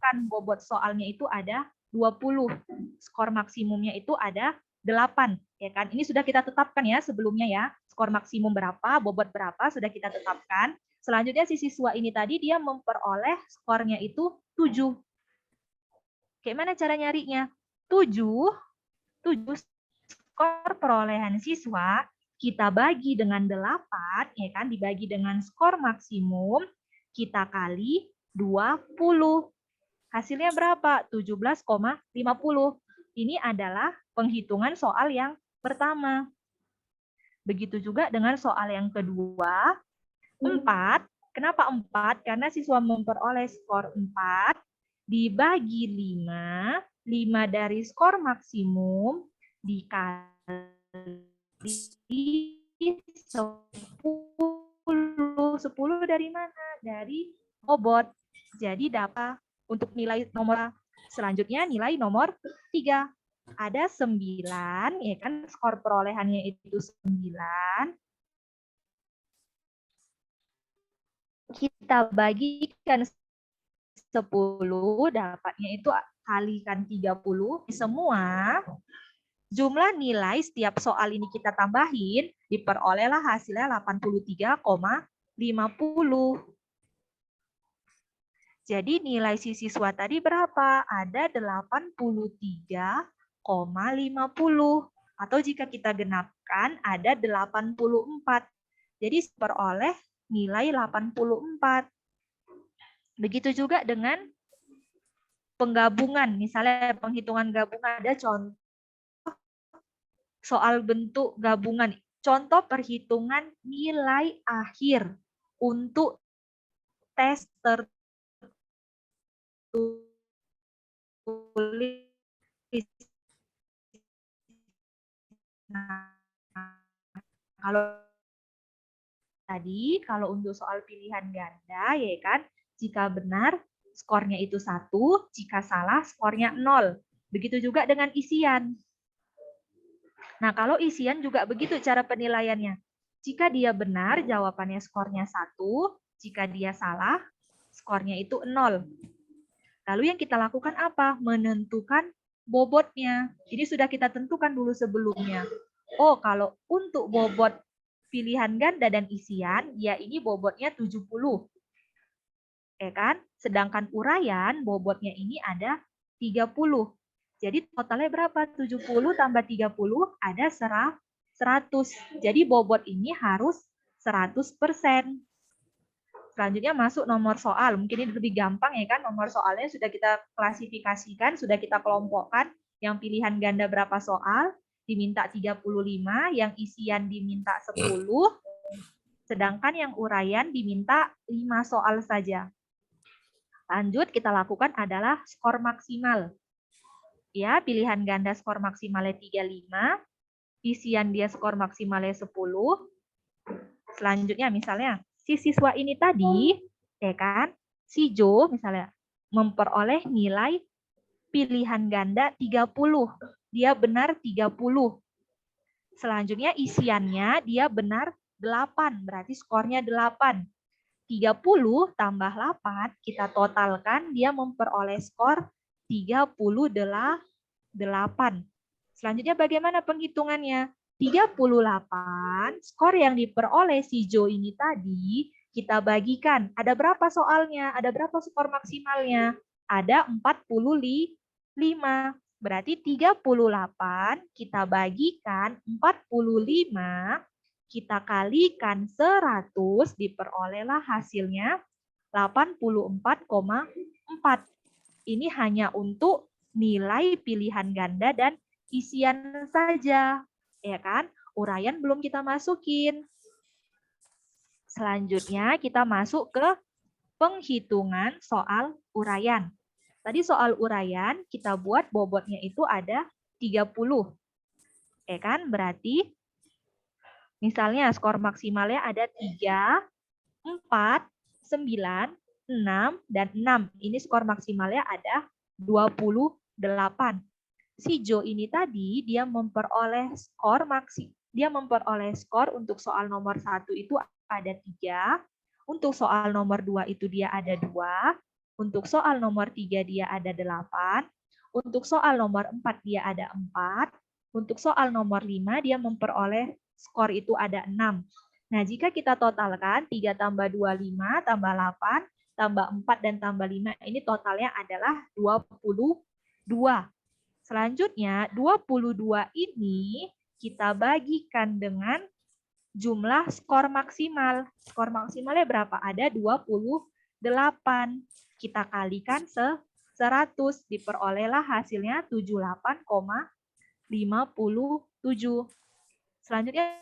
Kan bobot soalnya itu ada 20. Skor maksimumnya itu ada 8. Ya kan? Ini sudah kita tetapkan ya sebelumnya ya. Skor maksimum berapa, bobot berapa sudah kita tetapkan. Selanjutnya si siswa ini tadi dia memperoleh skornya itu 7. Gimana cara nyarinya? 7 skor perolehan siswa kita bagi dengan 8, ya kan? Dibagi dengan skor maksimum, kita kali 20. Hasilnya berapa? 17,50. Ini adalah penghitungan soal yang pertama. Begitu juga dengan soal yang kedua. 4. Kenapa 4? Karena siswa memperoleh skor 4 dibagi 5, 5 dari skor maksimum dikali 10. 10 dari mana? Dari bobot. Jadi dapat untuk nilai nomor selanjutnya nilai nomor 3. Ada 9, ya kan, skor perolehannya itu 9. Kita bagikan 10, dapatnya itu kalikan 30. Semua jumlah nilai setiap soal ini kita tambahin, diperolehlah hasilnya 83,50. Jadi nilai si siswa tadi berapa? Ada 83,50. Atau jika kita genapkan, ada 84. Jadi peroleh nilai 84. Begitu juga dengan penggabungan. Misalnya penghitungan gabungan, ada contoh soal bentuk gabungan. Contoh perhitungan nilai akhir untuk tes tertulis. Nah, kalau untuk soal pilihan ganda, ya kan, jika benar skornya itu 1, jika salah skornya 0. Begitu juga dengan isian. Nah, kalau isian juga begitu cara penilaiannya. Jika dia benar, jawabannya skornya 1. Jika dia salah, skornya itu 0. Lalu yang kita lakukan apa? Menentukan bobotnya. Ini sudah kita tentukan dulu sebelumnya. Oh, kalau untuk bobot pilihan ganda dan isian, ya ini bobotnya 70. Ya kan? Sedangkan uraian bobotnya ini ada 30. Jadi totalnya berapa? 70 tambah 30 ada 100. Jadi bobot ini harus 100%. Selanjutnya masuk nomor soal. Mungkin ini lebih gampang ya kan. Nomor soalnya sudah kita klasifikasikan, sudah kita kelompokkan. Yang pilihan ganda berapa soal, diminta 35, yang isian diminta 10, sedangkan yang uraian diminta 5 soal saja. Lanjut kita lakukan adalah skor maksimal. Ya, pilihan ganda skor maksimalnya 35, isian dia skor maksimalnya 10. Selanjutnya misalnya si siswa ini tadi, ya kan, si Jo misalnya memperoleh nilai pilihan ganda 30. Dia benar 30. Selanjutnya isiannya dia benar 8, berarti skornya 8. 30 tambah 8, kita totalkan, dia memperoleh skor 38. Selanjutnya bagaimana penghitungannya? 38, skor yang diperoleh si Jo ini tadi, kita bagikan. Ada berapa soalnya? Ada berapa skor maksimalnya? Ada 45. Berarti 38 kita bagikan 45, kita kalikan 100, diperolehlah hasilnya 84,4. Ini hanya untuk nilai pilihan ganda dan isian saja, ya kan? Uraian belum kita masukin. Selanjutnya kita masuk ke penghitungan soal uraian. Tadi soal uraian kita buat bobotnya itu ada 30. Ya kan? Berarti misalnya skor maksimalnya ada 3, 4, 9, 6, dan 6. Ini skor maksimalnya ada 28. Si Jo ini tadi dia memperoleh skor untuk soal nomor 1 itu ada 3, untuk soal nomor 2 itu dia ada 2, untuk soal nomor 3 dia ada 8, untuk soal nomor 4 dia ada 4, untuk soal nomor 5 dia memperoleh skor itu ada 6. Nah, jika kita totalkan 3 tambah 25 tambah 8 tambah 4 dan tambah 5, ini totalnya adalah 22. Selanjutnya 22 ini kita bagikan dengan jumlah skor maksimal. Skor maksimalnya berapa? Ada 28. Kita kalikan 100, diperolehlah hasilnya 78,57. Selanjutnya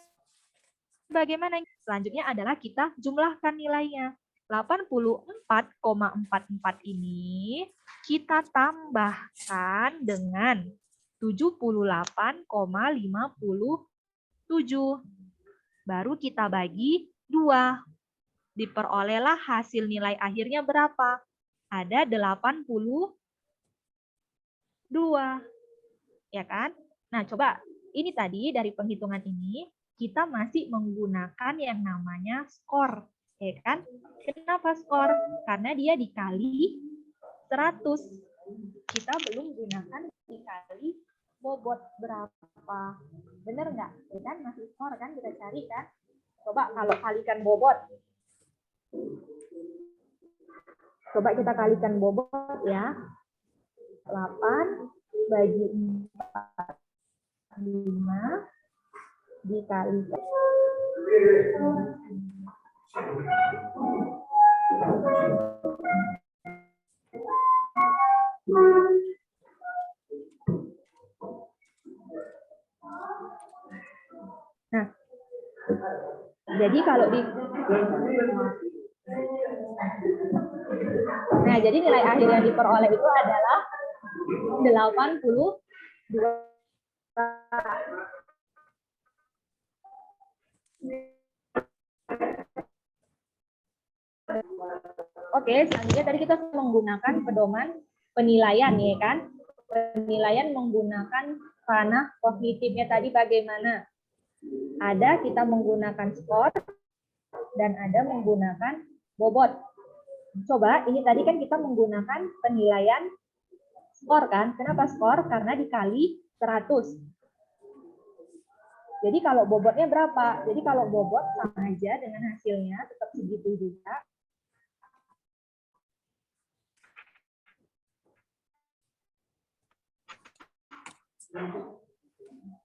bagaimana? Selanjutnya adalah kita jumlahkan nilainya. 84,44 ini kita tambahkan dengan 78,57. Baru kita bagi 2. Diperolehlah hasil nilai akhirnya berapa? Ada 82. Ya kan? Nah, coba ini tadi dari penghitungan ini kita masih menggunakan yang namanya skor, ya kan? Kenapa skor? Karena dia dikali 100. Kita belum gunakan dikali bobot berapa. Bener nggak? Ya kan? Masih skor kan kita cari kan? Coba kalau kalikan bobot. Coba kita kalikan bobot ya. 8 bagi 4, 5 dikalikan. Nah, jadi kalau jadi nilai akhir yang diperoleh itu adalah 82. Oke, selanjutnya tadi kita menggunakan pedoman penilaian, ya kan? Penilaian menggunakan ranah kognitifnya tadi bagaimana? Ada kita menggunakan skor dan ada menggunakan bobot. Coba, ini tadi kan kita menggunakan penilaian skor kan? Kenapa skor? Karena dikali 100. Jadi kalau bobotnya berapa? Jadi kalau bobot sama aja dengan hasilnya, tetap segitu juga.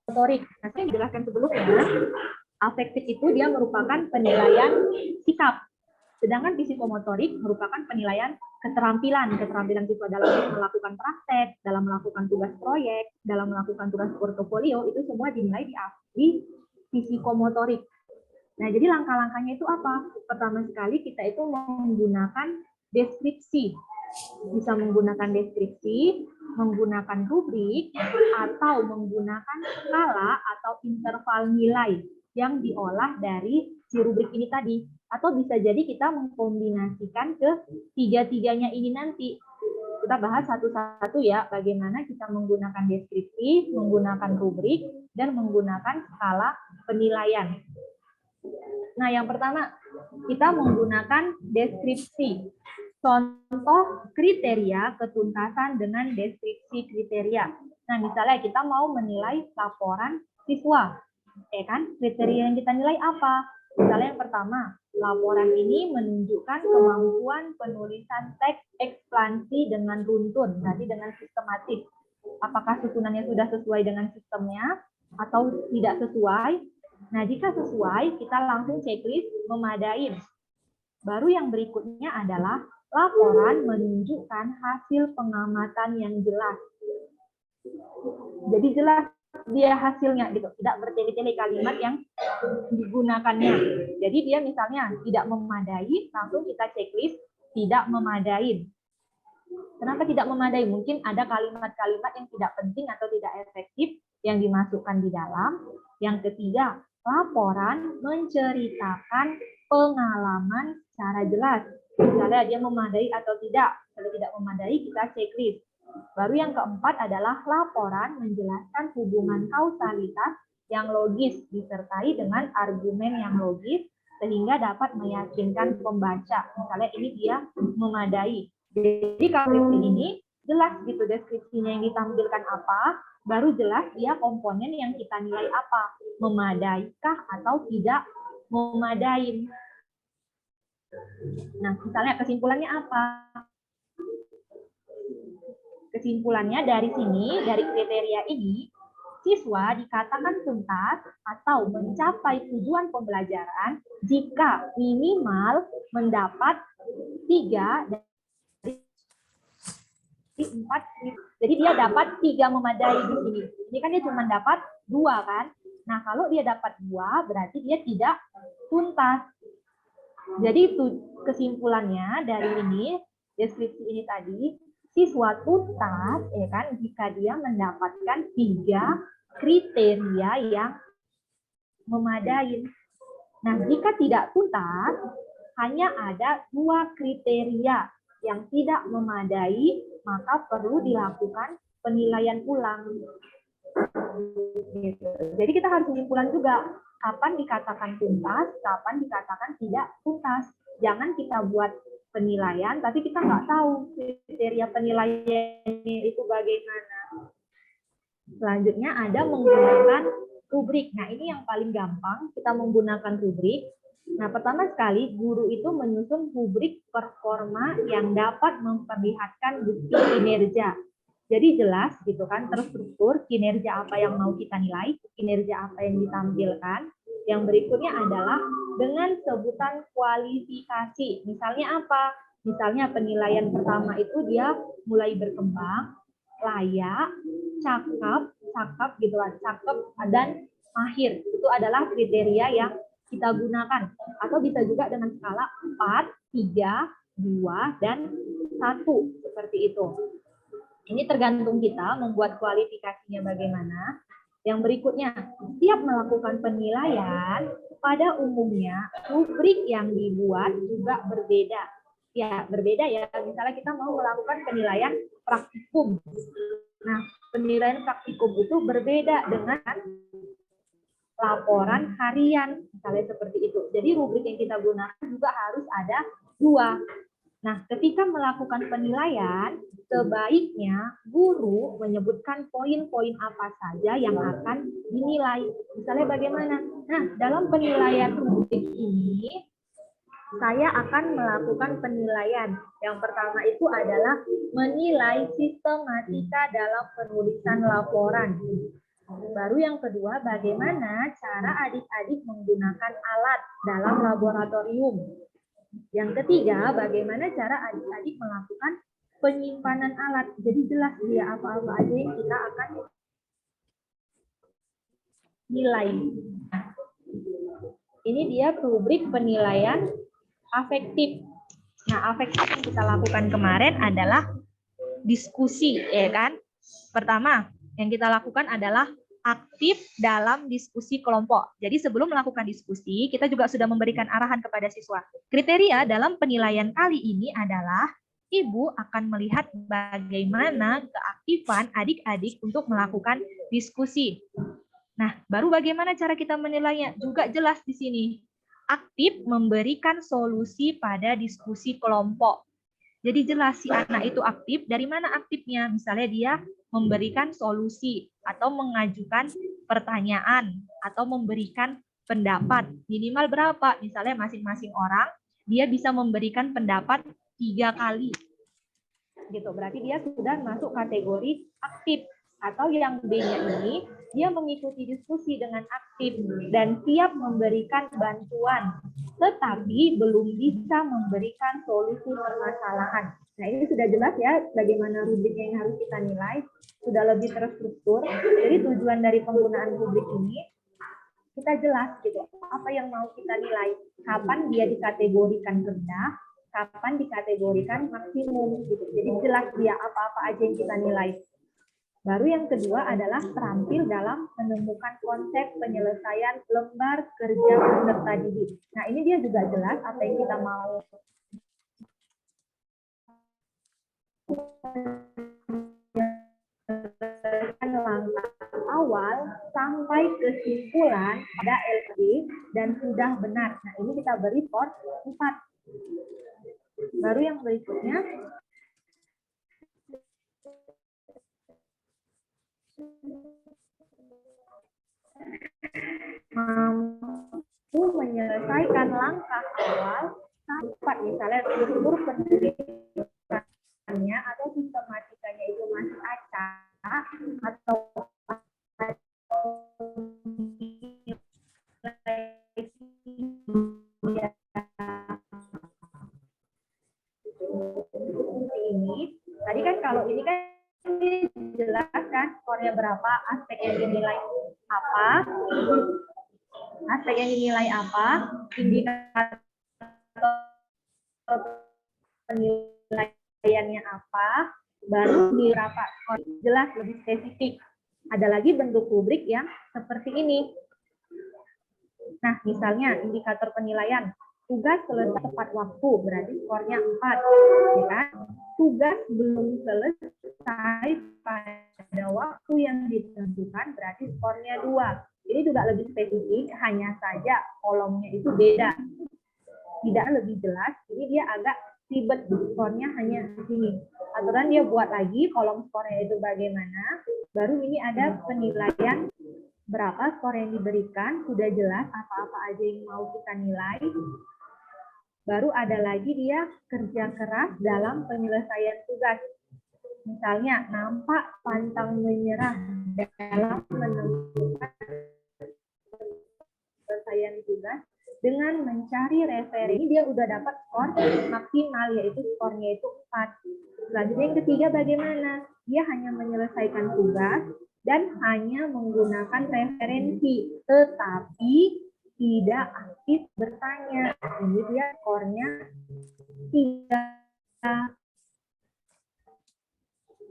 Motorik, nanti yang dijelaskan sebelumnya, afektif itu dia merupakan penilaian sikap. Sedangkan psikomotorik merupakan penilaian keterampilan siswa dalam melakukan praktek, dalam melakukan tugas proyek, dalam melakukan tugas portofolio, itu semua dinilai di psikomotorik. Nah, jadi langkah-langkahnya itu apa? Pertama sekali kita itu menggunakan deskripsi. Bisa menggunakan deskripsi, menggunakan rubrik, atau menggunakan skala atau interval nilai yang diolah dari si rubrik ini tadi. Atau bisa jadi kita mengkombinasikan ke tiga-tiganya ini nanti. Kita bahas satu-satu ya, bagaimana kita menggunakan deskripsi, menggunakan rubrik, dan menggunakan skala penilaian. Nah, yang pertama, kita menggunakan deskripsi. Contoh kriteria ketuntasan dengan deskripsi kriteria. Nah, misalnya kita mau menilai laporan siswa. Kan? Kriteria yang kita nilai apa? Misalnya yang pertama, laporan ini menunjukkan kemampuan penulisan teks ekspansi dengan runtun, berarti dengan sistematis. Apakah susunannya sudah sesuai dengan sistemnya atau tidak sesuai? Nah, jika sesuai, kita langsung checklist memadai. Baru yang berikutnya adalah laporan menunjukkan hasil pengamatan yang jelas. Jadi jelas dia hasilnya gitu, tidak bertele-tele kalimat yang digunakannya. Jadi dia misalnya tidak memadai, langsung kita checklist tidak memadai. Kenapa tidak memadai? Mungkin ada kalimat-kalimat yang tidak penting atau tidak efektif yang dimasukkan di dalam. Yang ketiga, laporan menceritakan pengalaman secara jelas. Misalnya dia memadai atau tidak. Kalau tidak memadai, kita checklist. Baru yang keempat adalah laporan menjelaskan hubungan kausalitas yang logis disertai dengan argumen yang logis sehingga dapat meyakinkan pembaca. Misalnya ini dia memadai. Jadi kalau ini jelas gitu deskripsinya yang ditampilkan apa, baru jelas dia komponen yang kita nilai apa, memadaikah atau tidak memadai. Nah, misalnya kesimpulannya apa? Kesimpulannya dari sini, dari kriteria ini, siswa dikatakan tuntas atau mencapai tujuan pembelajaran jika minimal mendapat 3 dari 4. Jadi dia dapat 3 memadai di sini. Ini kan dia cuma dapat 2 kan? Nah, kalau dia dapat 2 berarti dia tidak tuntas. Jadi kesimpulannya dari ini, deskripsi ini tadi, siswa tuntas, ya kan, jika dia mendapatkan 3 kriteria yang memadai. Nah, jika tidak tuntas, hanya ada 2 kriteria yang tidak memadai, maka perlu dilakukan penilaian ulang. Gitu. Jadi kita harus menyimpulkan juga kapan dikatakan tuntas, kapan dikatakan tidak tuntas. Jangan kita buat penilaian, tapi kita nggak tahu kriteria penilaiannya itu bagaimana. Selanjutnya ada menggunakan rubrik. Nah, ini yang paling gampang, kita menggunakan rubrik. Nah, pertama sekali, guru itu menyusun rubrik performa yang dapat memperlihatkan bukti kinerja. Jadi jelas gitu kan, terstruktur kinerja apa yang mau kita nilai, kinerja apa yang ditampilkan. Yang berikutnya adalah dengan sebutan kualifikasi. Misalnya apa? Misalnya penilaian pertama itu dia mulai berkembang, layak, cakep gitu kan, cakep dan mahir. Itu adalah kriteria yang kita gunakan. Atau bisa juga dengan skala 4, 3, 2, dan 1. Seperti itu. Ini tergantung kita membuat kualifikasinya bagaimana. Yang berikutnya, setiap melakukan penilaian, pada umumnya rubrik yang dibuat juga berbeda. Ya, berbeda ya. Misalnya kita mau melakukan penilaian praktikum. Nah, penilaian praktikum itu berbeda dengan laporan harian, misalnya seperti itu. Jadi rubrik yang kita gunakan juga harus ada 2. Nah, ketika melakukan penilaian, sebaiknya guru menyebutkan poin-poin apa saja yang akan dinilai. Misalnya bagaimana? Nah, dalam penilaian rubrik ini, saya akan melakukan penilaian. Yang pertama itu adalah menilai sistematika dalam penulisan laporan. Baru yang kedua, bagaimana cara adik-adik menggunakan alat dalam laboratorium. Yang ketiga, bagaimana cara adik-adik melakukan penyimpanan alat. Jadi jelas dia apa-apa aja yang kita akan nilai. Nah, ini dia rubrik penilaian afektif. Nah, afektif yang kita lakukan kemarin adalah diskusi, ya kan? Pertama, yang kita lakukan adalah aktif dalam diskusi kelompok. Jadi sebelum melakukan diskusi, kita juga sudah memberikan arahan kepada siswa. Kriteria dalam penilaian kali ini adalah Ibu akan melihat bagaimana keaktifan adik-adik untuk melakukan diskusi. Nah, baru bagaimana cara kita menilainya? Juga jelas di sini. Aktif memberikan solusi pada diskusi kelompok. Jadi jelas si anak itu aktif, dari mana aktifnya? Misalnya dia memberikan solusi atau mengajukan pertanyaan atau memberikan pendapat. Minimal berapa? Misalnya masing-masing orang dia bisa memberikan pendapat 3 kali. Gitu. Berarti dia sudah masuk kategori aktif. Atau yang B-nya ini, dia mengikuti diskusi dengan aktif dan siap memberikan bantuan, tetapi belum bisa memberikan solusi permasalahan. Nah, ini sudah jelas ya bagaimana rubriknya yang harus kita nilai, sudah lebih terstruktur. Jadi tujuan dari penggunaan rubrik ini, kita jelas gitu, apa yang mau kita nilai, kapan dia dikategorikan rendah, kapan dikategorikan maksimum gitu. Jadi jelas dia apa-apa aja yang kita nilai. Baru yang kedua adalah terampil dalam menemukan konsep penyelesaian lembar kerja peserta didik. Nah, ini dia juga jelas apa yang kita mau langkah awal sampai kesimpulan pada LP dan sudah benar. Nah, ini kita beri skor 4. Baru yang berikutnya, mampu menyelesaikan langkah awal sampai misalnya struktur pendidikannya atau sistematikanya itu masih acak atau ini tadi kan kalau ini kan dijelaskan skornya berapa, aspek yang dinilai apa, indikator penilaiannya apa, baru berapa skor, jelas lebih spesifik. Ada lagi bentuk rubrik yang seperti ini. Nah, misalnya indikator penilaian, tugas selesai tepat waktu, berarti skornya 4. Ya kan? Tugas belum selesai pada waktu yang ditentukan, berarti skornya 2. Ini juga lebih spesifik, hanya saja kolomnya itu beda. Tidak lebih jelas, ini dia agak ribet, skornya hanya di sini. Aturan dia buat lagi, kolom skornya itu bagaimana, baru ini ada penilaian berapa skor yang diberikan, sudah jelas apa-apa aja yang mau kita nilai. Baru ada lagi dia kerja keras dalam penyelesaian tugas. Misalnya, nampak pantang menyerah dalam menentukan penyelesaian tugas dengan mencari referi. Ini dia udah dapat skor maksimal, yaitu skornya itu 4. Selanjutnya yang ketiga bagaimana? Dia hanya menyelesaikan tugas dan hanya menggunakan referensi, tetapi tidak aktif bertanya. Ini dia skornya 3.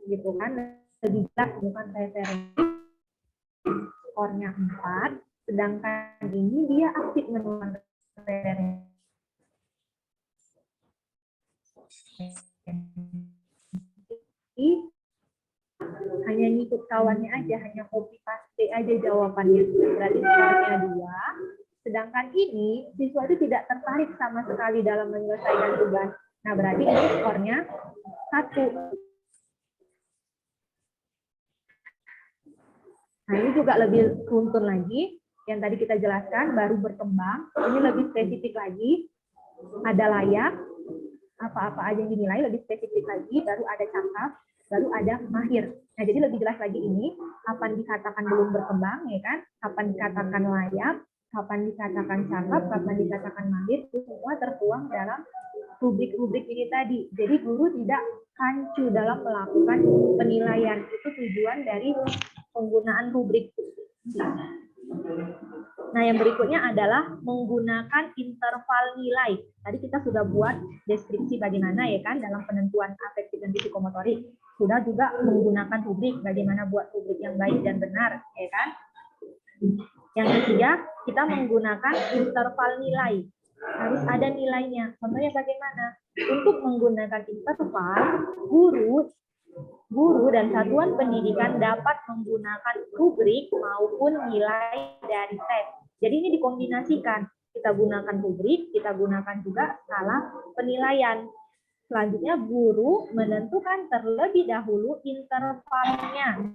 Gitu kan, lebih jelas bukan referensi, skornya 4, sedangkan ini dia aktif menemukan referensi. Hanya ngikut kawannya aja, hanya copy paste aja jawabannya, berarti skornya 2. Sedangkan ini siswa itu tidak tertarik sama sekali dalam menyelesaikan tugas. Nah, berarti ini skornya 1. Nah, ini juga lebih runtun lagi. Yang tadi kita jelaskan baru berkembang. Ini lebih spesifik lagi. Ada layak, apa-apa aja yang dinilai lebih spesifik lagi. Baru ada cakap, baru ada mahir. Nah, jadi lebih jelas lagi ini. Kapan dikatakan belum berkembang, ya kan? Kapan dikatakan layak, kapan dikatakan cakap, kapan dikatakan mahir. Itu semua tertuang dalam rubrik-rubrik ini tadi. Jadi guru tidak rancu dalam melakukan penilaian. Itu tujuan dari penggunaan rubrik. Nah, yang berikutnya adalah menggunakan interval nilai. Tadi kita sudah buat deskripsi bagaimana, ya kan, dalam penentuan afektif dan psikomotorik. Sudah juga menggunakan rubrik, bagaimana buat rubrik yang baik dan benar, ya kan. Yang ketiga, kita menggunakan interval nilai. Harus ada nilainya. Contohnya bagaimana? Untuk menggunakan interval, guru dan satuan pendidikan dapat menggunakan rubrik maupun nilai dari tes. Jadi ini dikombinasikan. Kita gunakan rubrik, kita gunakan juga skala penilaian. Selanjutnya guru menentukan terlebih dahulu intervalnya.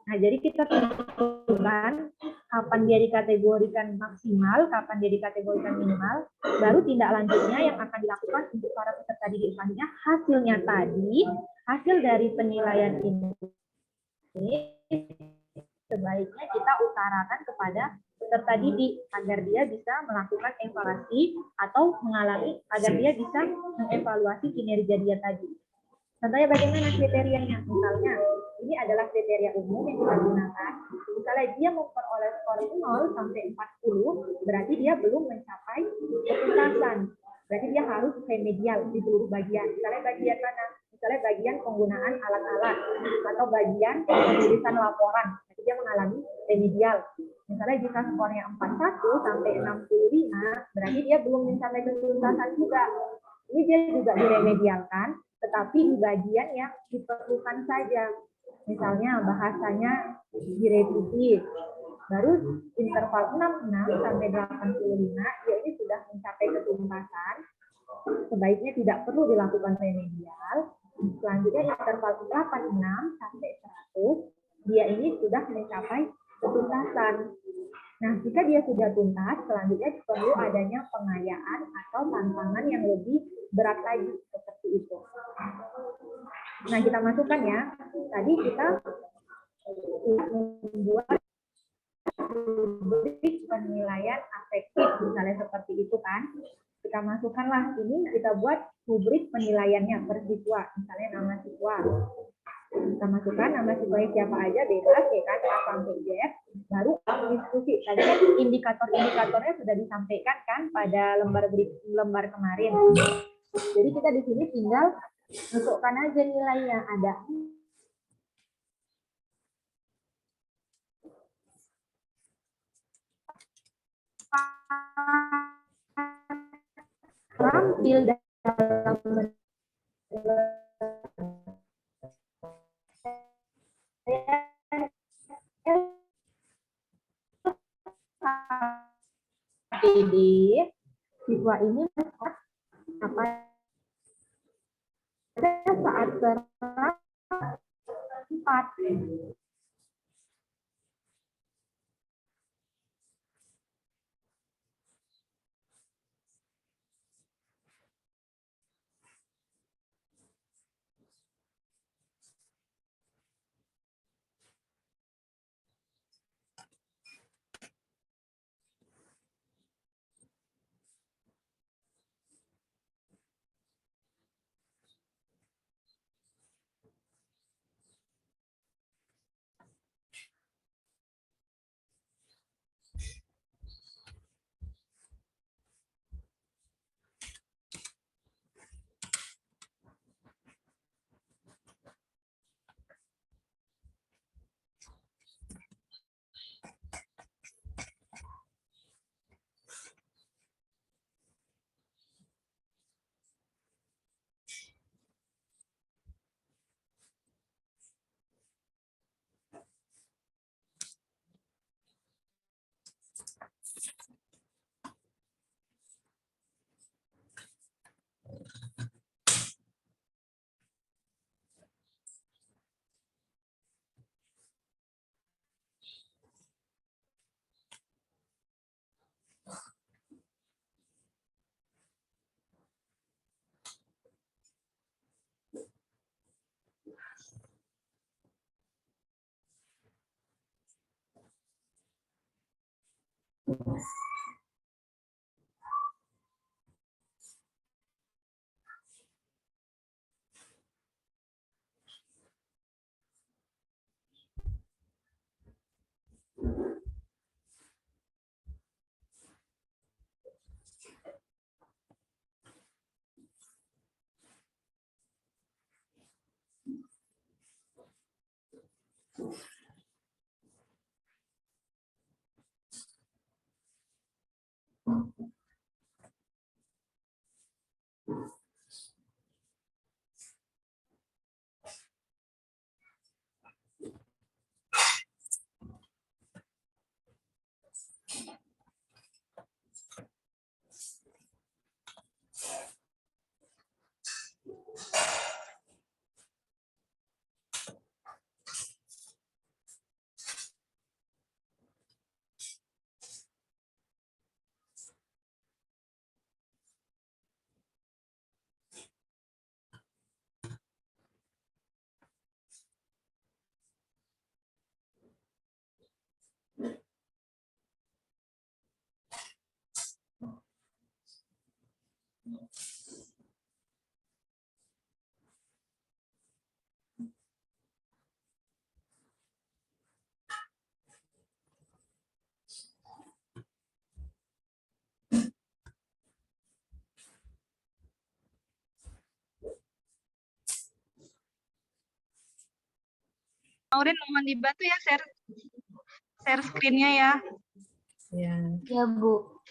Nah, jadi kita tentukan kapan dia dikategorikan maksimal, kapan dia dikategorikan minimal, baru tindak lanjutnya yang akan dilakukan untuk para peserta didik selanjutnya. Hasilnya tadi, hasil dari penilaian ini sebaiknya kita utarakan kepada peserta didik agar dia bisa melakukan evaluasi atau mengalami, agar dia bisa mengevaluasi kinerja dia tadi. Contohnya bagaimana kriterianya? Misalnya, ini adalah kriteria umum yang kita gunakan. Misalnya dia memperoleh skor 0 sampai 40, berarti dia belum mencapai ketuntasan. Berarti dia harus remedial di seluruh bagian. Misalnya bagian mana? Misalnya bagian penggunaan alat-alat atau bagian penulisan laporan. Jadi dia mengalami remedial. Misalnya jika skornya 41 sampai 65, berarti dia belum mencapai ketuntasan juga. Ini dia juga diremedialkan, tetapi di bagian yang diperlukan saja. Misalnya bahasanya direvisi. Baru interval 66 sampai 85, ya ini sudah mencapai ketuntasan. Sebaiknya tidak perlu dilakukan remedial. Selanjutnya interval 86 sampai 100, dia ini sudah mencapai ketuntasan. Nah, jika dia sudah tuntas, selanjutnya perlu adanya pengayaan atau tantangan yang lebih berat lagi, seperti itu. Nah, kita masukkan ya. Tadi kita membuat rubrik penilaian afektif, misalnya seperti itu kan. Kita masukkanlah ini, kita buat rubrik penilaiannya per siswa, misalnya nama siswa. Kita masukkan nama siswanya siapa aja, bebas ya kan, A sampai Z. Baru diskusi. Tadi kan indikator-indikatornya sudah disampaikan kan pada lembar kemarin. Jadi kita di sini tinggal masukkan aja nilai yang ada. Tampil dalam PD siswa ini apa saat serah 4. Aurin mohon dibantu ya share screen-nya ya. Ya. Ya, Bu.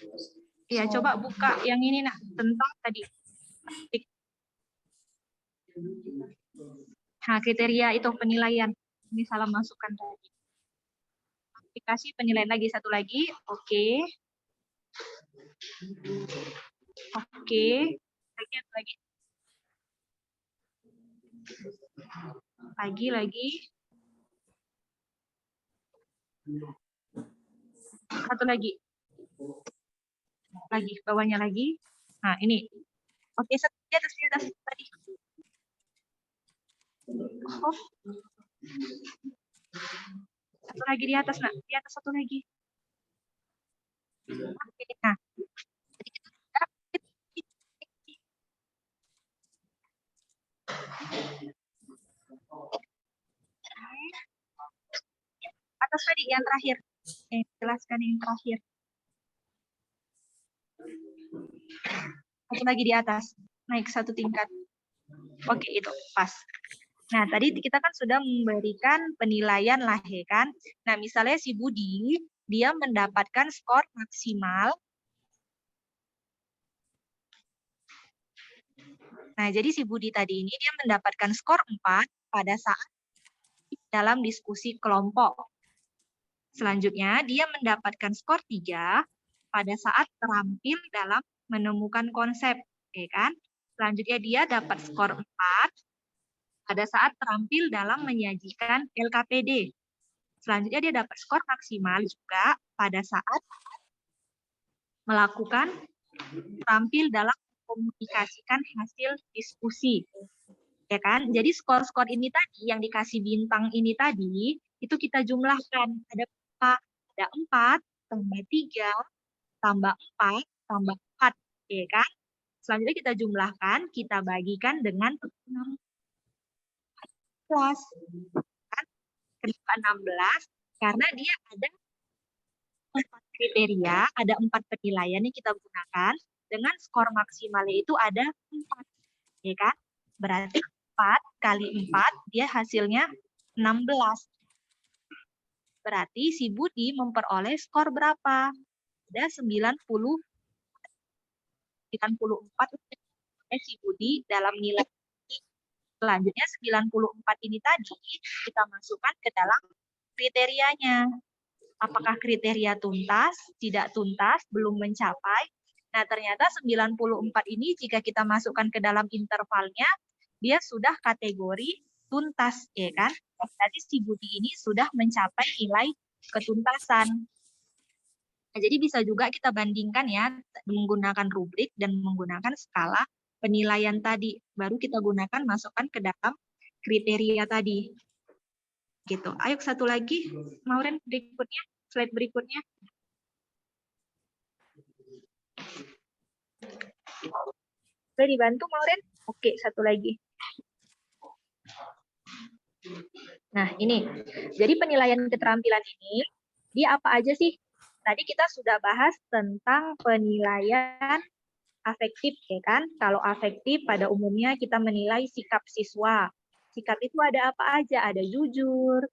Iya, coba buka yang ini nah tentang tadi. Nah, kriteria itu penilaian. Ini salah masukkan tadi. Aplikasi penilaian lagi satu lagi. Oke. Oke. Lagi. Lagi. Satu lagi. Bawahnya lagi. Nah, ini. Oke, di atas tadi. Oh. Satu lagi di atas, nak. Di atas satu lagi. Oke, nah. Atas tadi yang terakhir. Jelaskan yang terakhir. Satu lagi di atas. naik 1 tingkat. Oke, itu pas. Nah, tadi kita kan sudah memberikan penilaian lah ya kan. Nah, misalnya si Budi, dia mendapatkan skor maksimal. Nah, jadi si Budi tadi ini dia mendapatkan skor 4 pada saat dalam diskusi kelompok. Selanjutnya, dia mendapatkan skor 3 pada saat terampil dalam menemukan konsep, ya kan? Selanjutnya, dia dapat skor 4 pada saat terampil dalam menyajikan LKPD. Selanjutnya, dia dapat skor maksimal juga pada saat melakukan terampil dalam komunikasikan hasil diskusi. Ya kan? Jadi skor-skor ini tadi yang dikasih bintang ini tadi itu kita jumlahkan. Ada 4 tambah 3 tambah 4 tambah 4, ya kan? Selanjutnya kita jumlahkan, kita bagikan dengan 16. Kan? Kenapa 16? Karena dia ada 4 kriteria, ada 4 penilaian yang kita gunakan. Dengan skor maksimalnya itu ada 4. Ya kan? Berarti 4 kali 4, dia hasilnya 16. Berarti si Budi memperoleh skor berapa? Ada 94 si Budi dalam nilai. Selanjutnya 94 ini tadi kita masukkan ke dalam kriterianya. Apakah kriteria tuntas, tidak tuntas, belum mencapai? Nah, ternyata 94 ini jika kita masukkan ke dalam intervalnya, dia sudah kategori tuntas, ya kan? Berarti si Budi ini sudah mencapai nilai ketuntasan. Nah, jadi bisa juga kita bandingkan ya, menggunakan rubrik dan menggunakan skala penilaian tadi. Baru kita gunakan, masukkan ke dalam kriteria tadi. Gitu. Ayo satu lagi, Maureen, berikutnya, slide berikutnya. Boleh dibantu, Maureen? Oke, satu lagi. Nah, ini. Jadi penilaian keterampilan ini, dia apa aja sih? Tadi kita sudah bahas tentang penilaian afektif, ya kan? Kalau afektif pada umumnya kita menilai sikap siswa. Sikap itu ada apa aja? Ada jujur,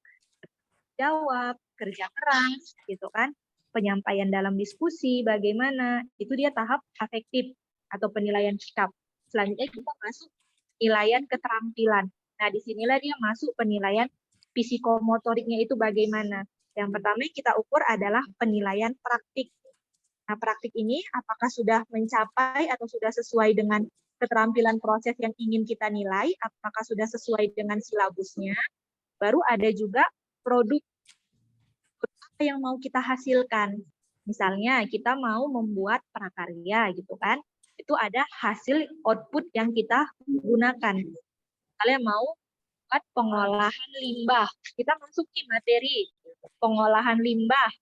jawab, kerja keras, gitu kan? Penyampaian dalam diskusi, bagaimana? Itu dia tahap afektif atau penilaian sikap. Selanjutnya kita masuk penilaian keterampilan. Nah, disinilah dia masuk penilaian psikomotoriknya itu bagaimana. Yang pertama yang kita ukur adalah penilaian praktik. Nah, praktik ini apakah sudah mencapai atau sudah sesuai dengan keterampilan proses yang ingin kita nilai, apakah sudah sesuai dengan silabusnya. Baru ada juga produk apa yang mau kita hasilkan. Misalnya kita mau membuat prakarya gitu kan. Itu ada hasil output yang kita gunakan. Kalian mau buat pengolahan limbah. Kita masuk nih materi pengolahan limbah.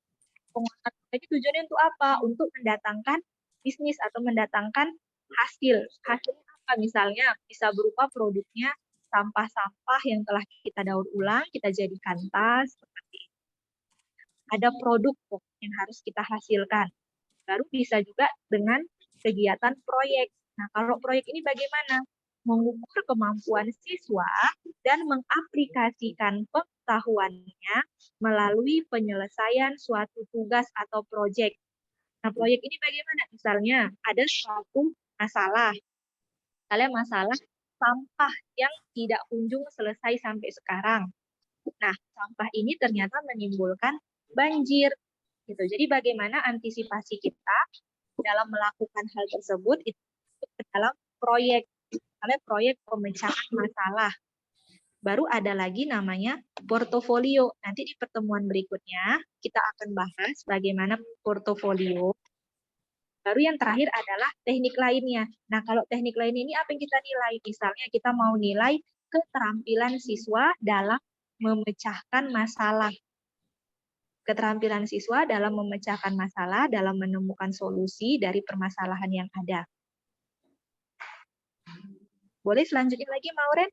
Pengolahan limbah itu tujuannya untuk apa? Untuk mendatangkan bisnis atau mendatangkan hasil. Hasilnya apa? Misalnya bisa berupa produknya sampah-sampah yang telah kita daur ulang, kita jadikan tas, seperti itu. Ada produk yang harus kita hasilkan. Baru bisa juga dengan kegiatan proyek. Nah, kalau proyek ini bagaimana? Mengukur kemampuan siswa dan mengaplikasikan pengetahuannya melalui penyelesaian suatu tugas atau proyek. Nah, proyek ini bagaimana? Misalnya ada suatu masalah. Misalnya masalah sampah yang tidak kunjung selesai sampai sekarang. Nah, sampah ini ternyata menimbulkan banjir. Gitu. Jadi bagaimana antisipasi kita dalam melakukan hal tersebut itu dalam proyek. Misalnya proyek pemecahan masalah. Baru ada lagi namanya portofolio. Nanti di pertemuan berikutnya kita akan bahas bagaimana portofolio. Baru yang terakhir adalah teknik lainnya. Nah, kalau teknik lain ini apa yang kita nilai? Misalnya kita mau nilai keterampilan siswa dalam memecahkan masalah. Keterampilan siswa dalam memecahkan masalah, dalam menemukan solusi dari permasalahan yang ada. Boleh selanjutnya lagi, Maureen?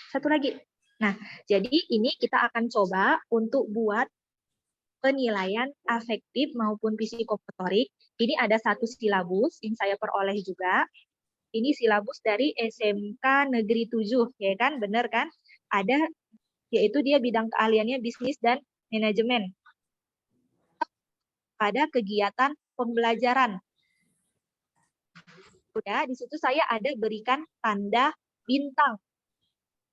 Satu lagi. Nah, jadi ini kita akan coba untuk buat penilaian afektif maupun psikomotorik. ini ada satu silabus yang saya peroleh juga. Ini silabus dari SMK Negeri 7, ya kan? Benar kan? Ada, yaitu dia bidang keahliannya bisnis dan manajemen. Pada kegiatan pembelajaran. Udah, di situ saya ada berikan tanda bintang.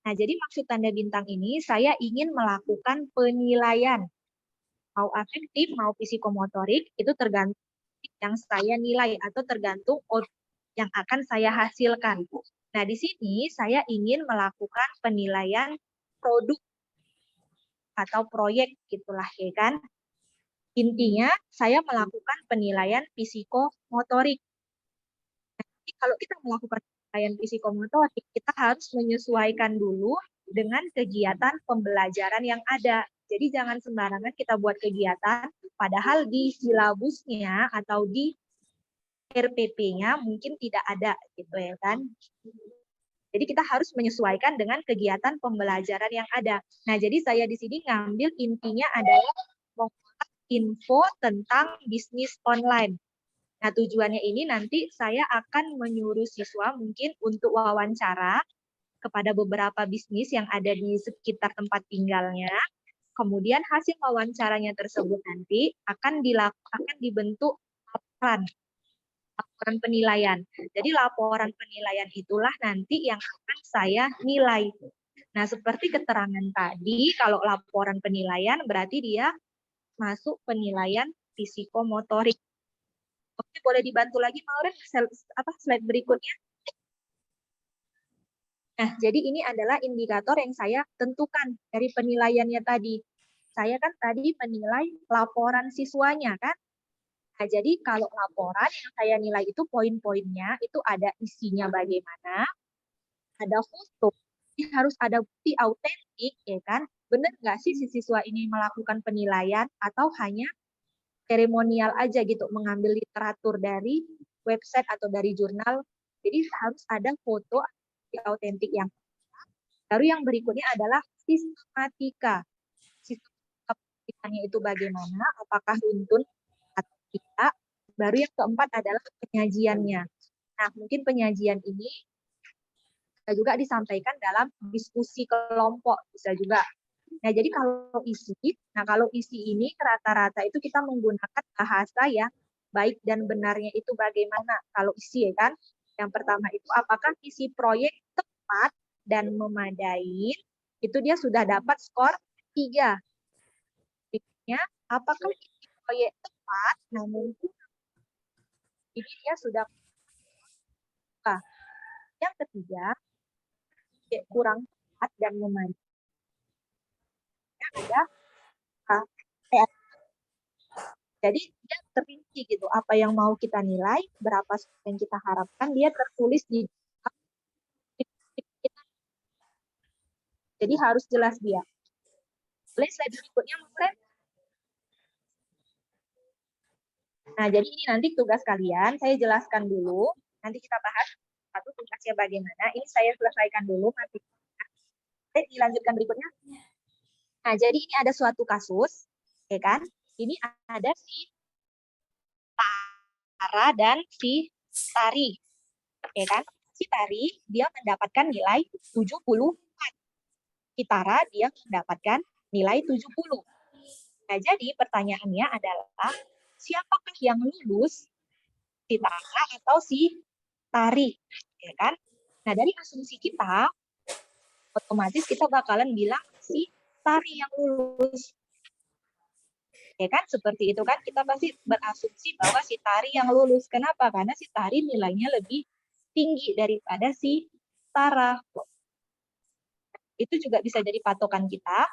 Nah, jadi maksud tanda bintang ini, saya ingin melakukan penilaian. Mau afektif, mau psikomotorik, itu tergantung yang saya nilai atau tergantung yang akan saya hasilkan. Nah, di sini saya ingin melakukan penilaian produk atau proyek, gitulah ya kan. Intinya, saya melakukan penilaian psikomotorik. Jadi, kalau kita melakukan penilaian psikomotorik, kita harus menyesuaikan dulu dengan kegiatan pembelajaran yang ada. Jadi, jangan sembarangan kita buat kegiatan, padahal di silabusnya atau di RPP-nya mungkin tidak ada gitu ya kan. Jadi kita harus menyesuaikan dengan kegiatan pembelajaran yang ada. Nah, jadi saya di sini ngambil intinya adalah mengolah info tentang bisnis online. Nah, tujuannya ini nanti saya akan menyuruh siswa mungkin untuk wawancara kepada beberapa bisnis yang ada di sekitar tempat tinggalnya. Kemudian hasil wawancaranya tersebut nanti akan dibentuk laporan penilaian. Jadi laporan penilaian itulah nanti yang akan saya nilai. Nah, seperti keterangan tadi, kalau laporan penilaian berarti dia masuk penilaian psikomotorik. Oke, boleh dibantu lagi, Maureen, slide berikutnya. Nah, jadi ini adalah indikator yang saya tentukan dari penilaiannya tadi. Saya kan tadi menilai laporan siswanya, kan? Nah, jadi kalau laporan yang saya nilai itu poin-poinnya, itu ada isinya bagaimana, ada foto, harus ada bukti autentik, ya kan? Benar nggak sih si siswa ini melakukan penilaian atau hanya seremonial aja gitu, mengambil literatur dari website atau dari jurnal. Jadi harus ada foto autentik yang. Baru yang berikutnya adalah sistematika. Sistematikanya itu bagaimana? Apakah runtun atau tidak? Baru yang keempat adalah penyajiannya. Nah, mungkin penyajian ini bisa juga disampaikan dalam diskusi kelompok, bisa juga. Nah, jadi kalau isi ini rata-rata itu kita menggunakan bahasa yang baik dan benarnya itu bagaimana. Kalau isi ya kan, yang pertama itu apakah isi proyek tepat dan memadai, itu dia sudah dapat skor 3. Berikutnya, apakah isi proyek tepat namun ini dia sudah. Yang ketiga, kurang tepat dan memadai. Ada jadi dia terperinci gitu, apa yang mau kita nilai, berapa yang kita harapkan, dia tertulis di jadi harus jelas dia. Boleh slide berikutnya, Mas. Nah, jadi ini nanti tugas kalian, saya jelaskan dulu, nanti kita bahas satu tugasnya bagaimana. Ini saya selesaikan dulu, nanti dilanjutkan berikutnya. Nah, jadi ini ada suatu kasus, ya kan? Ini ada si Tara dan si Tari, ya kan? Si Tari dia mendapatkan nilai 74. Si Tara dia mendapatkan nilai 70. Nah, jadi pertanyaannya adalah siapakah yang lulus, si Tara atau si Tari, ya kan? Nah, dari asumsi kita, otomatis kita bakalan bilang si Tari yang lulus. Ya kan, seperti itu kan, kita pasti berasumsi bahwa si Tari yang lulus. Kenapa? Karena si Tari nilainya lebih tinggi daripada si Tara. Itu juga bisa jadi patokan kita.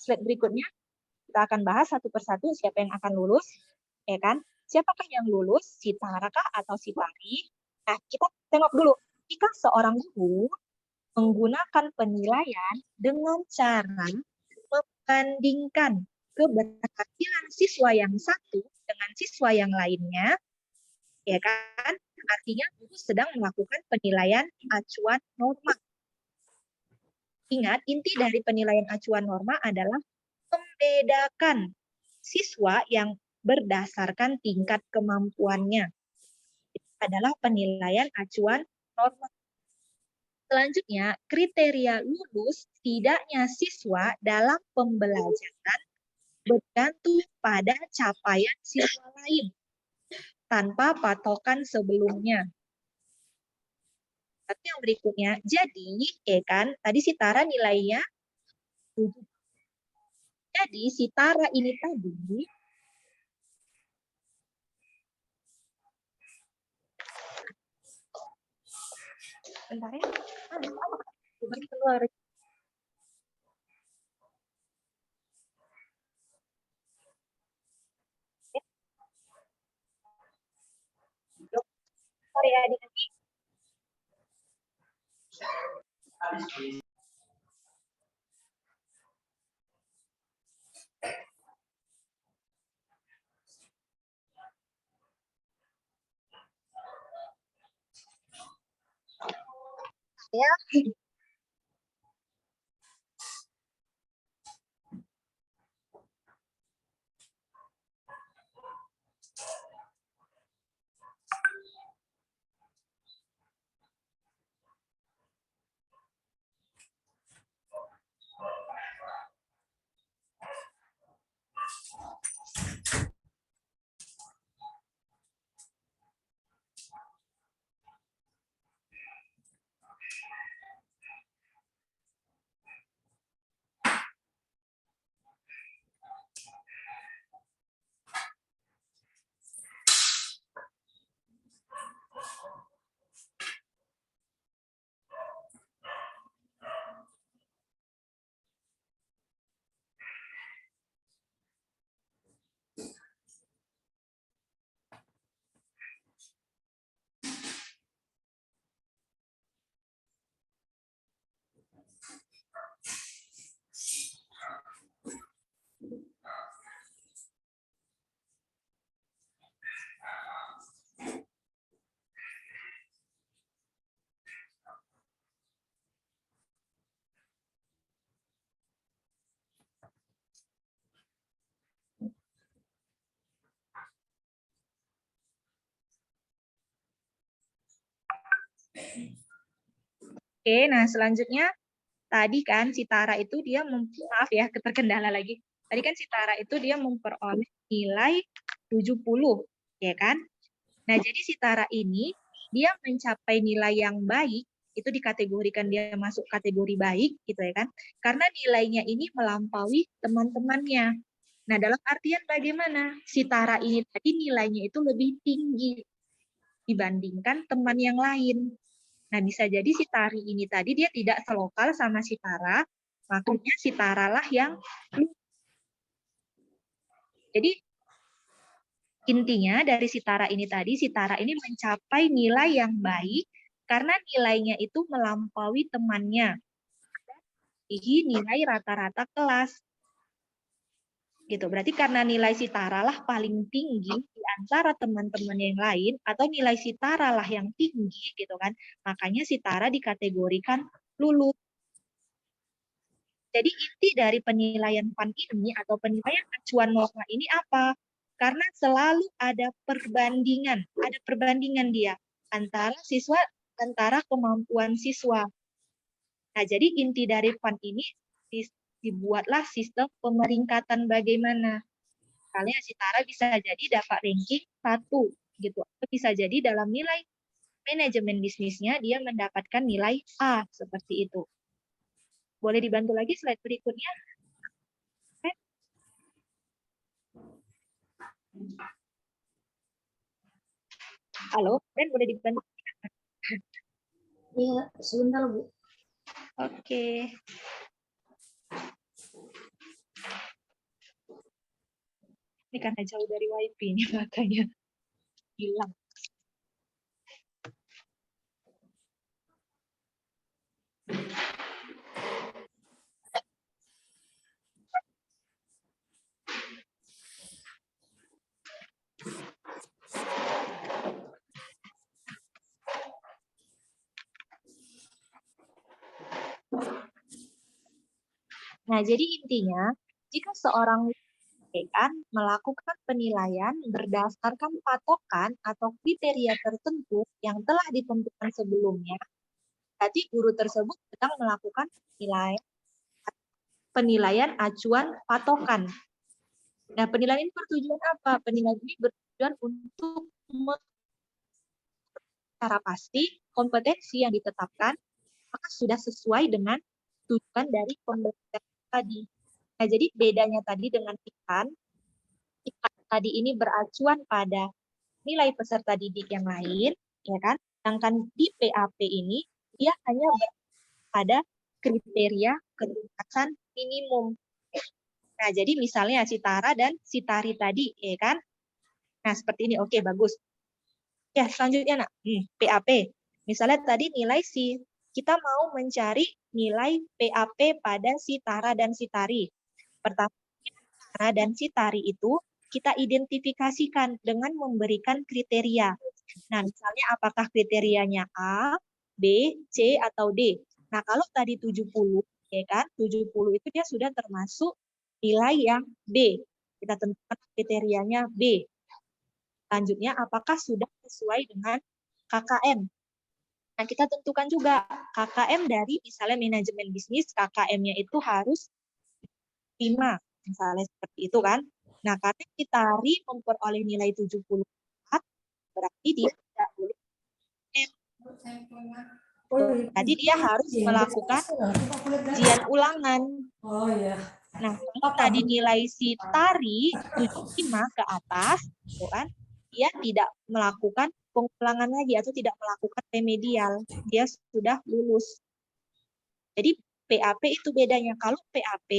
Slide berikutnya, kita akan bahas satu persatu siapa yang akan lulus. Ya kan? Siapakah yang lulus? Si Tara kah atau si Tari? Nah, kita tengok dulu. Jika seorang guru menggunakan penilaian dengan cara membandingkan keberhasilan siswa yang satu dengan siswa yang lainnya, ya kan? Artinya guru sedang melakukan penilaian acuan norma. Ingat, inti dari penilaian acuan norma adalah membedakan siswa yang berdasarkan tingkat kemampuannya. Itu adalah penilaian acuan norma. Selanjutnya, kriteria lulus tidaknya siswa dalam pembelajaran bergantung pada capaian siswa lain tanpa patokan sebelumnya. Tapi yang berikutnya, jadi kan tadi si Tara nilainya 7. Jadi si Tara ini tadi bentar ya. Keluar. Sorry ya, adik. Ya. Oke, nah selanjutnya tadi kan si Tara itu dia maaf ya terkendala lagi. Tadi kan si Tara itu dia memperoleh nilai 70, ya kan? Nah, jadi si Tara ini dia mencapai nilai yang baik, itu dikategorikan dia masuk kategori baik gitu ya kan? Karena nilainya ini melampaui teman-temannya. Nah, dalam artian bagaimana? Si Tara ini tadi nilainya itu lebih tinggi dibandingkan teman yang lain. Nah, bisa jadi si Tari ini tadi dia tidak selokal sama si Tara, makanya si Tara lah yang. Jadi intinya dari si Tara ini tadi, si Tara ini mencapai nilai yang baik karena nilainya itu melampaui temannya. Ini nilai rata-rata kelas. Gitu. Berarti karena nilai si Tara lah paling tinggi di antara teman-teman yang lain, atau nilai si Tara lah yang tinggi, gitu kan. Makanya si Tara dikategorikan lulus. Jadi inti dari penilaian PAN ini atau penilaian acuan norma ini apa? Karena selalu ada perbandingan dia antara kemampuan siswa. Nah, jadi inti dari PAN ini dibuatlah sistem pemeringkatan bagaimana. Misalnya si Tara bisa jadi dapat ranking 1 gitu. Atau bisa jadi dalam nilai manajemen bisnisnya dia mendapatkan nilai A seperti itu. Boleh dibantu lagi slide berikutnya? Halo, Ben, boleh dibantu? Iya, sebentar, Bu. Oke. Ini karena jauh dari WiFi ini makanya hilang. Nah, jadi intinya jika seorang kan melakukan penilaian berdasarkan patokan atau kriteria tertentu yang telah ditentukan sebelumnya, berarti guru tersebut sedang melakukan penilaian acuan patokan. Nah, penilaian ini bertujuan apa? Penilaian ini bertujuan untuk secara pasti kompetensi yang ditetapkan apakah sudah sesuai dengan tujuan dari pembelajaran tadi. Nah, jadi bedanya tadi dengan IPAN tadi ini beracuan pada nilai peserta didik yang lain, ya kan? Sedangkan di PAP ini dia hanya pada kriteria ketuntasan minimum. Nah, jadi misalnya si Tara dan si Tari tadi, ya kan? Nah, seperti ini. Oke, bagus. Ya, selanjutnya, nak. PAP. Misalnya tadi nilai kita mau mencari nilai PAP pada si Tara dan si Tari. Pertama, Tara dan si Tari itu kita identifikasikan dengan memberikan kriteria. Nah, misalnya apakah kriterianya A, B, C, atau D. Nah, kalau tadi 70, ya kan? 70 itu dia sudah termasuk nilai yang B. Kita tentukan kriterianya B. Selanjutnya, apakah sudah sesuai dengan KKM? Nah, kita tentukan juga KKM dari misalnya manajemen bisnis, KKM-nya itu harus 5, misalnya seperti itu kan. Nah, karena si Tari memperoleh nilai 74, berarti dia tidak boleh jadi dia harus melakukan ujian ulangan. Oh ya. Nah, kalau tadi nilai si Tari 75 ke atas, kan, dia tidak melakukan pengulangan lagi atau tidak melakukan remedial. Dia sudah lulus. Jadi PAP itu bedanya. Kalau PAP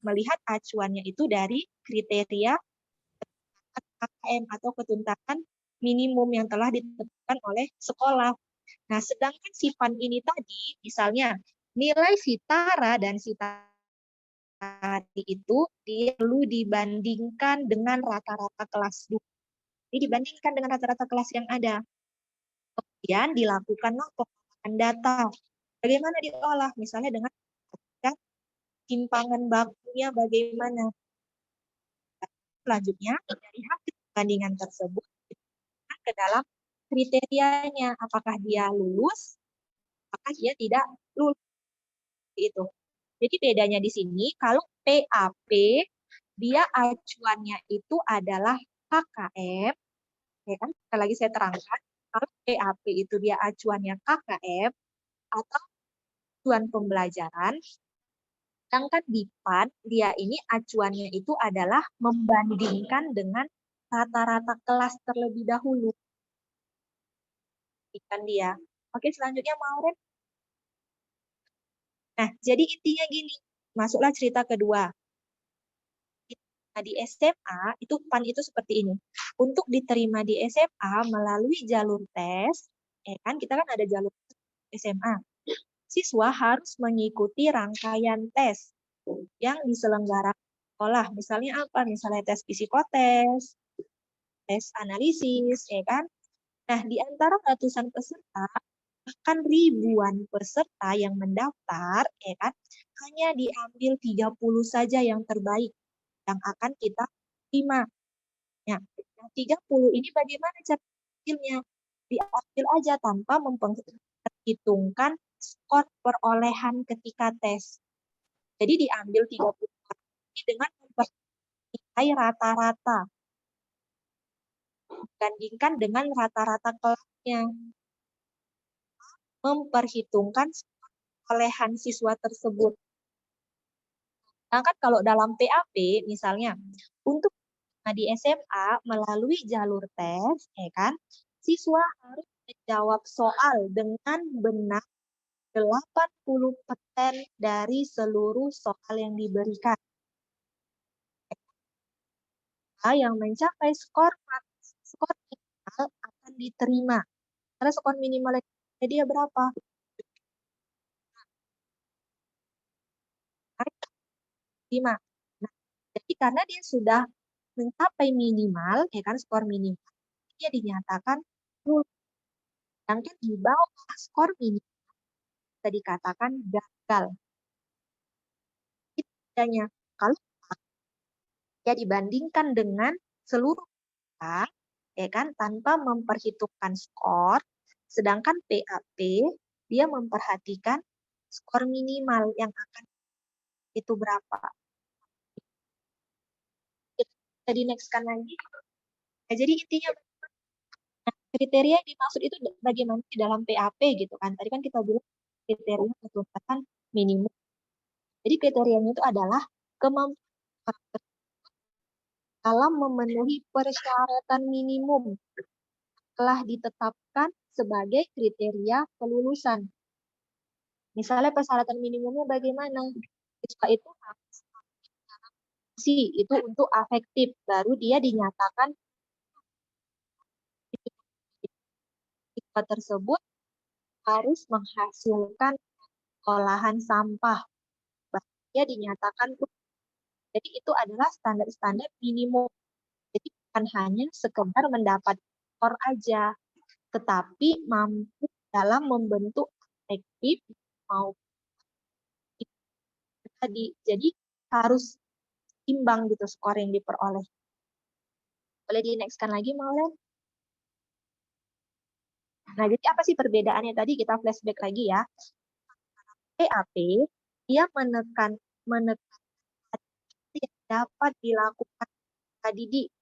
melihat acuannya itu dari kriteria KKM atau ketuntasan minimum yang telah ditetapkan oleh sekolah. Nah, sedangkan si PAN ini tadi, misalnya nilai si Tara dan si Tari itu dia perlu dibandingkan dengan rata-rata kelas 2. Jadi dibandingkan dengan rata-rata kelas yang ada. Kemudian dilakukanlah pengolahan data. Bagaimana diolah? Misalnya dengan timpangan bakunya bagaimana. Selanjutnya, dari hasil perbandingan tersebut ke dalam kriterianya, apakah dia lulus, apakah dia tidak lulus. Itu. Jadi bedanya di sini, kalau PAP, dia acuannya itu adalah KKM, ya kan? Sekali lagi saya terangkan, kalau PAP itu dia acuannya KKM atau acuan pembelajaran, sedangkan di PAN, dia ini acuannya itu adalah membandingkan dengan rata-rata kelas terlebih dahulu. Ikan dia. Oke, selanjutnya Maureen. Nah, jadi intinya gini, masuklah cerita kedua. Nah, di SMA, itu PAN itu seperti ini. Untuk diterima di SMA melalui jalur tes, kan kita kan ada jalur SMA. Siswa harus mengikuti rangkaian tes yang diselenggarakan sekolah. Misalnya apa? Misalnya tes psikotes, tes analisis, ya kan? Nah, di antara ratusan peserta, bahkan ribuan peserta yang mendaftar, ya kan, hanya diambil 30 saja yang terbaik yang akan kita terima. Ya, 30 ini bagaimana cara ambilnya? Diambil aja tanpa memperhitungkan skor perolehan ketika tes. Jadi diambil 30 ini dengan memperhitungkan rata-rata. Dibandingkan dengan rata-rata kelasnya. Memperhitungkan perolehan siswa tersebut. Sedangkan kalau dalam PAP, misalnya, untuk di SMA melalui jalur tes, ya kan, siswa harus menjawab soal dengan benar 80% dari seluruh soal yang diberikan. Yang mencapai skor minimal akan diterima. Karena skor minimal dia berapa? Nah, jadi karena dia sudah mencapai minimal, ya kan, skor minimal, dia dinyatakan lulus. Sedangkan di bawah skor minimal bisa dikatakan gagal. Itu bedanya. Kalau Ya dibandingkan dengan seluruh peserta, ya kan, tanpa memperhitungkan skor, sedangkan PAP dia memperhatikan skor minimal yang akan itu berapa. Kita di next-kan lagi. Nah, jadi intinya kriteria yang dimaksud itu bagaimana di dalam PAP gitu kan. Tadi kan kita bilang kriteria ketuntasan minimum. Jadi kriterianya itu adalah kemampuan dalam memenuhi persyaratan minimum telah ditetapkan sebagai kriteria kelulusan. Misalnya persyaratan minimumnya bagaimana? Siswa itu harus itu untuk afektif, baru dia dinyatakan siswa tersebut harus menghasilkan olahan sampah, baru dia dinyatakan. Jadi itu adalah standar-standar minimum. Jadi bukan hanya sekedar mendapat skor aja, tetapi mampu dalam membentuk afektif maupun tadi. Jadi harus imbang gitu skor yang diperoleh. Boleh di next-kan lagi, Maulen? Nah, jadi apa sih perbedaannya tadi? Kita flashback lagi ya. PAP, dia menekan yang dapat dilakukan tadi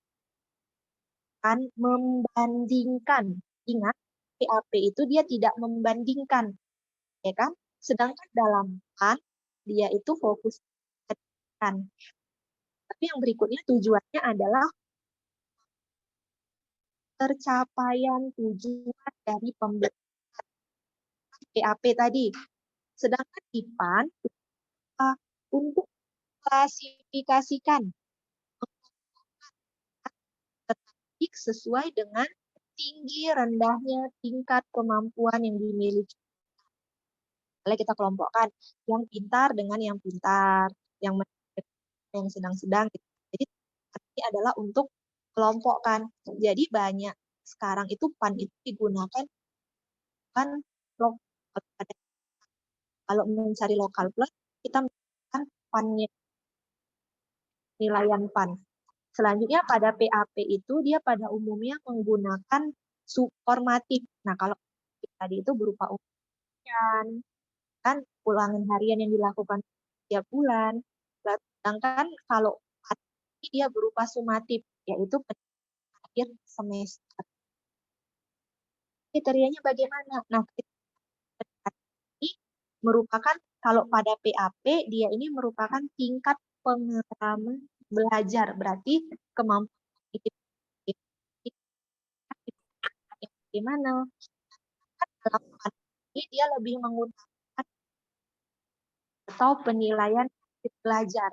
kan membandingkan. Ingat, PAP itu dia tidak membandingkan, ya kan? Sedangkan dalam PAN, dia itu fokus kan. Tapi yang berikutnya tujuannya adalah tercapaian tujuan dari pembelajaran PAP tadi. Sedangkan di PAN, untuk klasifikasikan sesuai dengan tinggi rendahnya tingkat kemampuan yang dimiliki. Lalu kita kelompokkan yang pintar dengan yang pintar, yang sedang-sedang. Jadi ini adalah untuk kelompokkan. Jadi banyak sekarang itu PAN itu digunakan kan kalau mencari lokal plus kita menggunakan PAN-nya, nilaian PAN. Selanjutnya pada PAP itu dia pada umumnya menggunakan subformatif. Nah, kalau tadi itu berupa ujian, kan ulangan harian yang dilakukan setiap bulan. Sedangkan kalau ini dia berupa sumatif, yaitu akhir semester. Kriterianya bagaimana? Nah, ini merupakan kalau pada PAP dia ini merupakan tingkat pengalaman belajar, berarti kemampuan bagaimana? Ini dia lebih menggunakan atau penilaian belajar.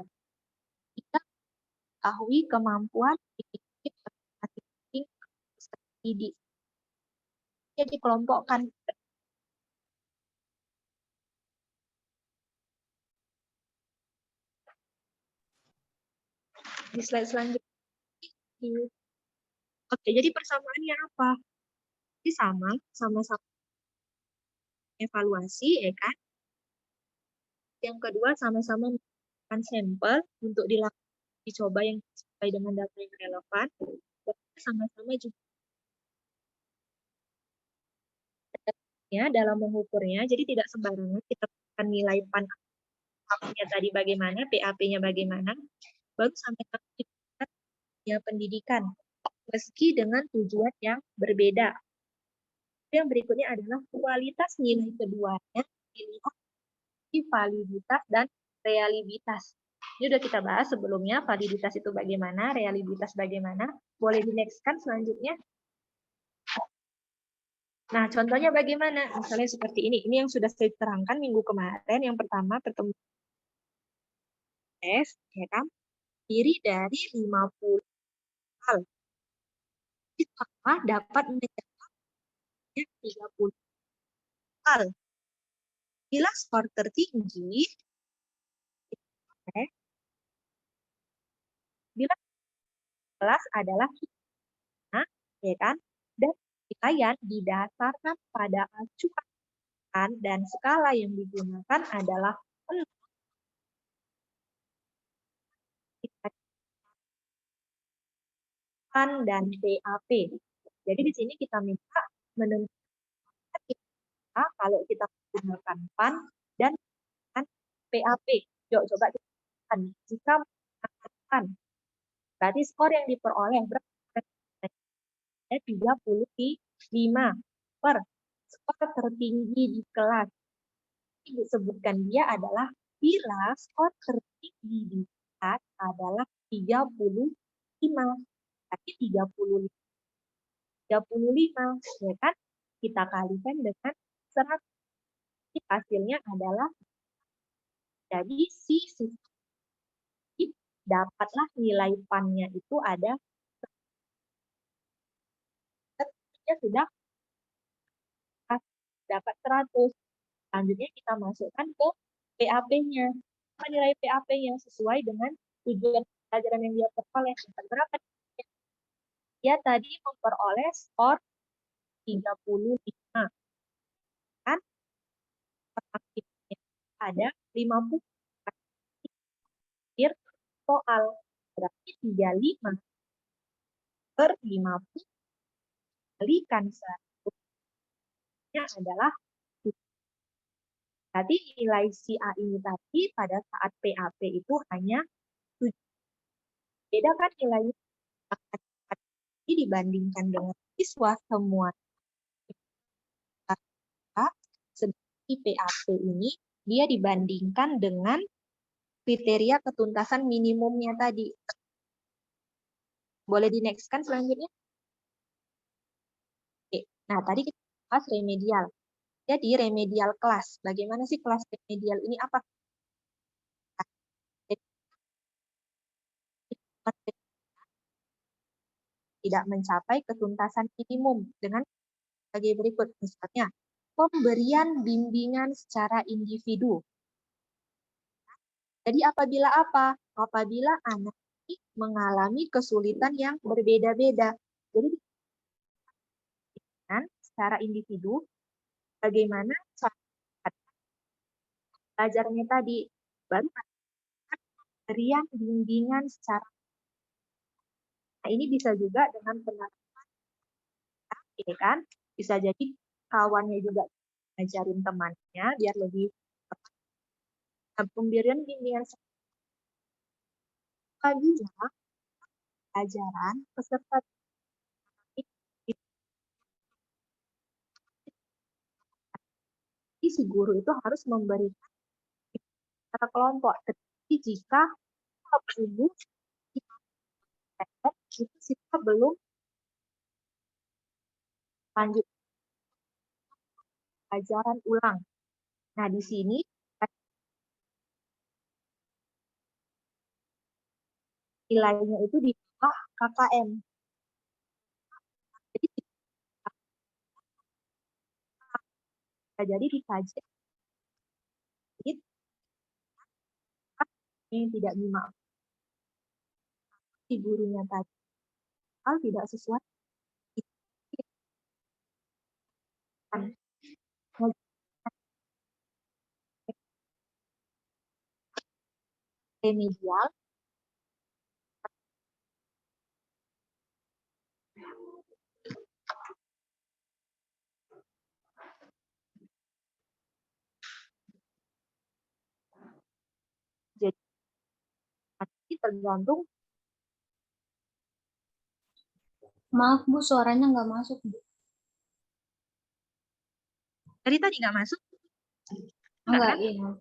Kita mengetahui kemampuan masing-masing didik. Jadi dikelompokkan. Di slide selanjutnya. Oke, jadi persamaannya apa? Jadi sama-sama evaluasi, ya kan? Yang kedua, sama-sama melakukan sampel untuk dicoba yang sesuai dengan data yang relevan. Sama-sama juga dalam mengukurnya, jadi tidak sembarangan kita akan nilai PAN-nya tadi bagaimana, PAP-nya bagaimana, baru sampai ya pendidikan, meski dengan tujuan yang berbeda. Yang berikutnya adalah kualitas nilai keduanya, dilihat di validitas dan realitas. Ini sudah kita bahas sebelumnya, validitas itu bagaimana, realitas bagaimana. Boleh di next-kan selanjutnya. Nah, contohnya bagaimana? Misalnya seperti ini. Ini yang sudah saya terangkan minggu kemarin. Yang pertama, pertemuan tes, ya kan? Terdiri dari 50 hal. Kita dapat menjawab 30 hal. Bila skor tertinggi, bila kelas adalah ya kan? Dan penilaian didasarkan pada acuan dan skala yang digunakan adalah PAN dan PAP. Jadi di sini kita minta menentukan kita kalau kita menggunakan PAN dan PAP. Yuk coba kita lihat. Jika menggunakan PAN, berarti skor yang diperoleh berapa? 35 per skor tertinggi di kelas. Disebutkan dia adalah bila skor tertinggi di kelas adalah 35. Berarti 35, ya kan? Kita kalikan dengan 100. Hasilnya adalah, jadi si siswa dapatlah nilai PAN-nya itu ada, sudah dapat 100. Selanjutnya kita masukkan ke PAP-nya. Apa nilai PAP-nya sesuai dengan tujuan pelajaran yang dia peroleh. Berapa? Dia tadi memperoleh skor 35. Kan? Ada 50 soal. Berarti 35 per 50 kalikan 100 adalah, berarti nilai si A ini tadi pada saat PAP itu hanya 7. Beda kan nilainya dibandingkan dengan siswa semua. Sedangkan PAP ini dia dibandingkan dengan kriteria ketuntasan minimumnya tadi. Boleh di next kan selanjutnya? Oke. Nah, tadi kita bahas remedial. Jadi remedial kelas. Bagaimana sih kelas remedial ini? Apa? Tidak mencapai ketuntasan minimum dengan sebagai berikut. Misalnya, pemberian bimbingan secara individu. Jadi apabila apa? Apabila anak ini mengalami kesulitan yang berbeda-beda. Jadi secara individu, bagaimana belajarnya tadi, baru pemberian bimbingan secara. Nah, ini bisa juga dengan penerapan, ya kan? Bisa jadi kawannya juga ngajarin temannya biar lebih tepat. Nah, pemberian bimbingan apabila pelajaran peserta si guru itu harus memberikan secara kelompok. Tetapi jika ibu itu siswa belum lanjut pelajaran ulang. Nah, di sini nilainya itu di bawah KKM. Jadi dikaji yang tidak dimaafkan si gurunya tadi hal tidak sesuai remedial. Jadi tergantung. Maaf Bu, suaranya nggak masuk Bu. Dari tadi nggak masuk? Enggak, iya.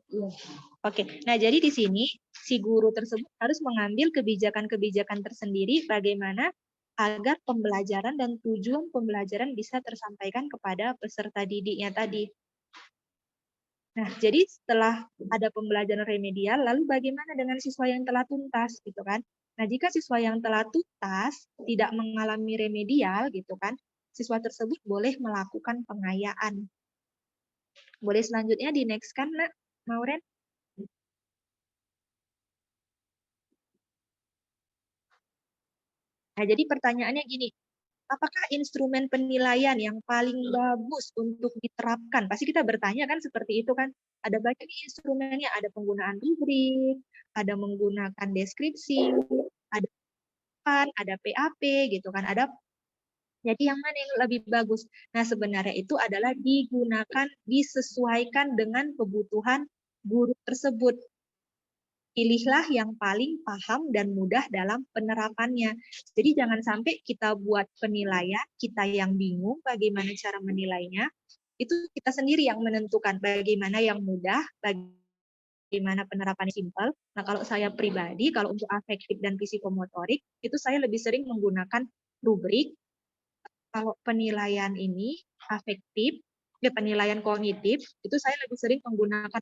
Oke, nah jadi di sini si guru tersebut harus mengambil kebijakan-kebijakan tersendiri bagaimana agar pembelajaran dan tujuan pembelajaran bisa tersampaikan kepada peserta didiknya tadi. Nah, jadi setelah ada pembelajaran remedial, lalu bagaimana dengan siswa yang telah tuntas, gitu kan? Nah, jika siswa yang telah tuntas tidak mengalami remedial, gitu kan, siswa tersebut boleh melakukan pengayaan. Boleh selanjutnya di next kan, Nak? Mauren? Nah, jadi pertanyaannya gini, apakah instrumen penilaian yang paling bagus untuk diterapkan? Pasti kita bertanya kan seperti itu kan. Ada banyak instrumennya, ada penggunaan rubrik, ada menggunakan deskripsi, ada ada PAP gitu kan, ada. Jadi yang mana yang lebih bagus? Nah, sebenarnya itu adalah disesuaikan dengan kebutuhan guru tersebut. Pilihlah yang paling paham dan mudah dalam penerapannya. Jadi jangan sampai kita buat penilaian, kita yang bingung bagaimana cara menilainya, itu kita sendiri yang menentukan bagaimana yang mudah, bagaimana penerapannya simpel. Nah, kalau saya pribadi, kalau untuk afektif dan psikomotorik, itu saya lebih sering menggunakan rubrik. Kalau penilaian ini afektif, penilaian kognitif, itu saya lebih sering menggunakan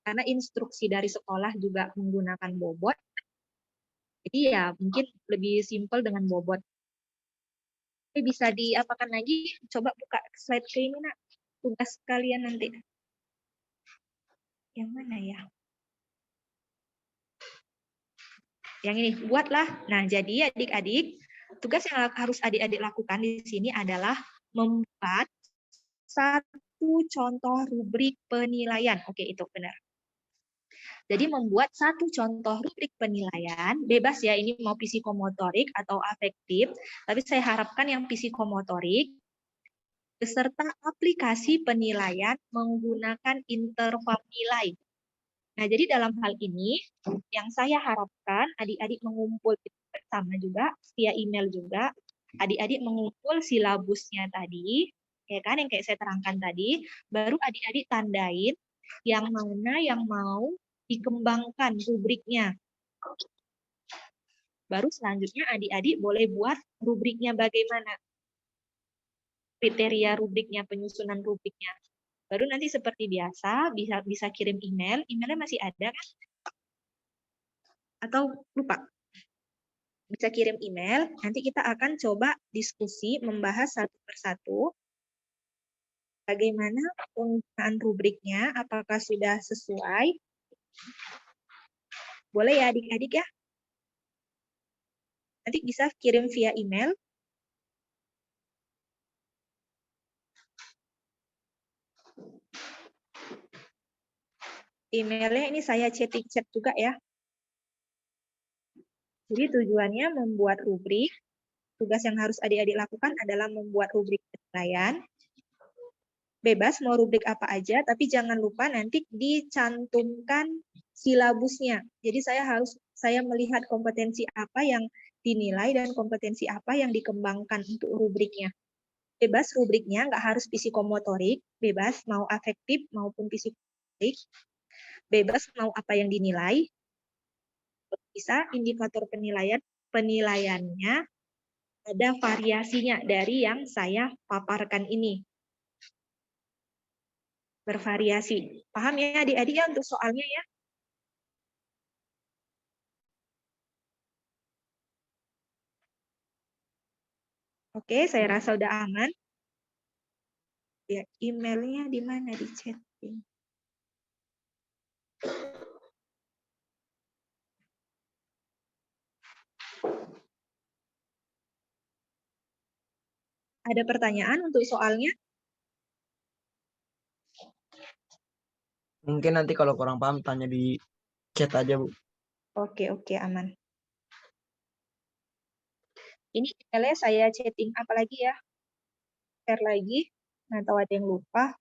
karena instruksi dari sekolah juga menggunakan bobot. Jadi ya mungkin lebih simpel dengan bobot. Tapi bisa diapakan lagi? Coba buka slide ke ini, Nak. Tugas kalian nanti. Yang mana ya? Yang ini, buatlah. Nah, jadi adik-adik, tugas yang harus adik-adik lakukan di sini adalah membuat satu contoh rubrik penilaian. Oke, itu benar. Jadi membuat satu contoh rubrik penilaian, bebas ya ini mau psikomotorik atau afektif, tapi saya harapkan yang psikomotorik, beserta aplikasi penilaian menggunakan interval nilai. Nah, jadi dalam hal ini, yang saya harapkan adik-adik mengumpul bersama juga, via email juga, adik-adik mengumpul silabusnya tadi, ya kan, yang kayak saya terangkan tadi, baru adik-adik tandain yang mana yang mau dikembangkan rubriknya. Baru selanjutnya adik-adik boleh buat rubriknya bagaimana. Kriteria rubriknya, penyusunan rubriknya. Baru nanti seperti biasa bisa kirim email. Emailnya masih ada kan? Atau lupa? Bisa kirim email. Nanti kita akan coba diskusi membahas satu persatu. Bagaimana penggunaan rubriknya? Apakah sudah sesuai? Boleh ya adik-adik ya? Nanti bisa kirim via email. Emailnya ini saya chat juga ya. Jadi tujuannya membuat rubrik. Tugas yang harus adik-adik lakukan adalah membuat rubrik penilaian. Bebas mau rubrik apa aja, tapi jangan lupa nanti dicantumkan silabusnya. Jadi saya melihat kompetensi apa yang dinilai dan kompetensi apa yang dikembangkan untuk rubriknya. Bebas rubriknya, nggak harus psikomotorik, bebas mau afektif maupun psikomotorik, bebas mau apa yang dinilai, bisa indikator penilaiannya ada variasinya dari yang saya paparkan ini. Bervariasi. Paham ya adik-adik ya untuk soalnya ya? Oke, saya rasa udah aman. Ya, emailnya di mana di chatting? Ada pertanyaan untuk soalnya? Mungkin nanti kalau kurang paham tanya di chat aja, Bu. Oke, aman. Ini emailnya saya chatting apa lagi ya? Share lagi. Nah, tahu ada yang lupa.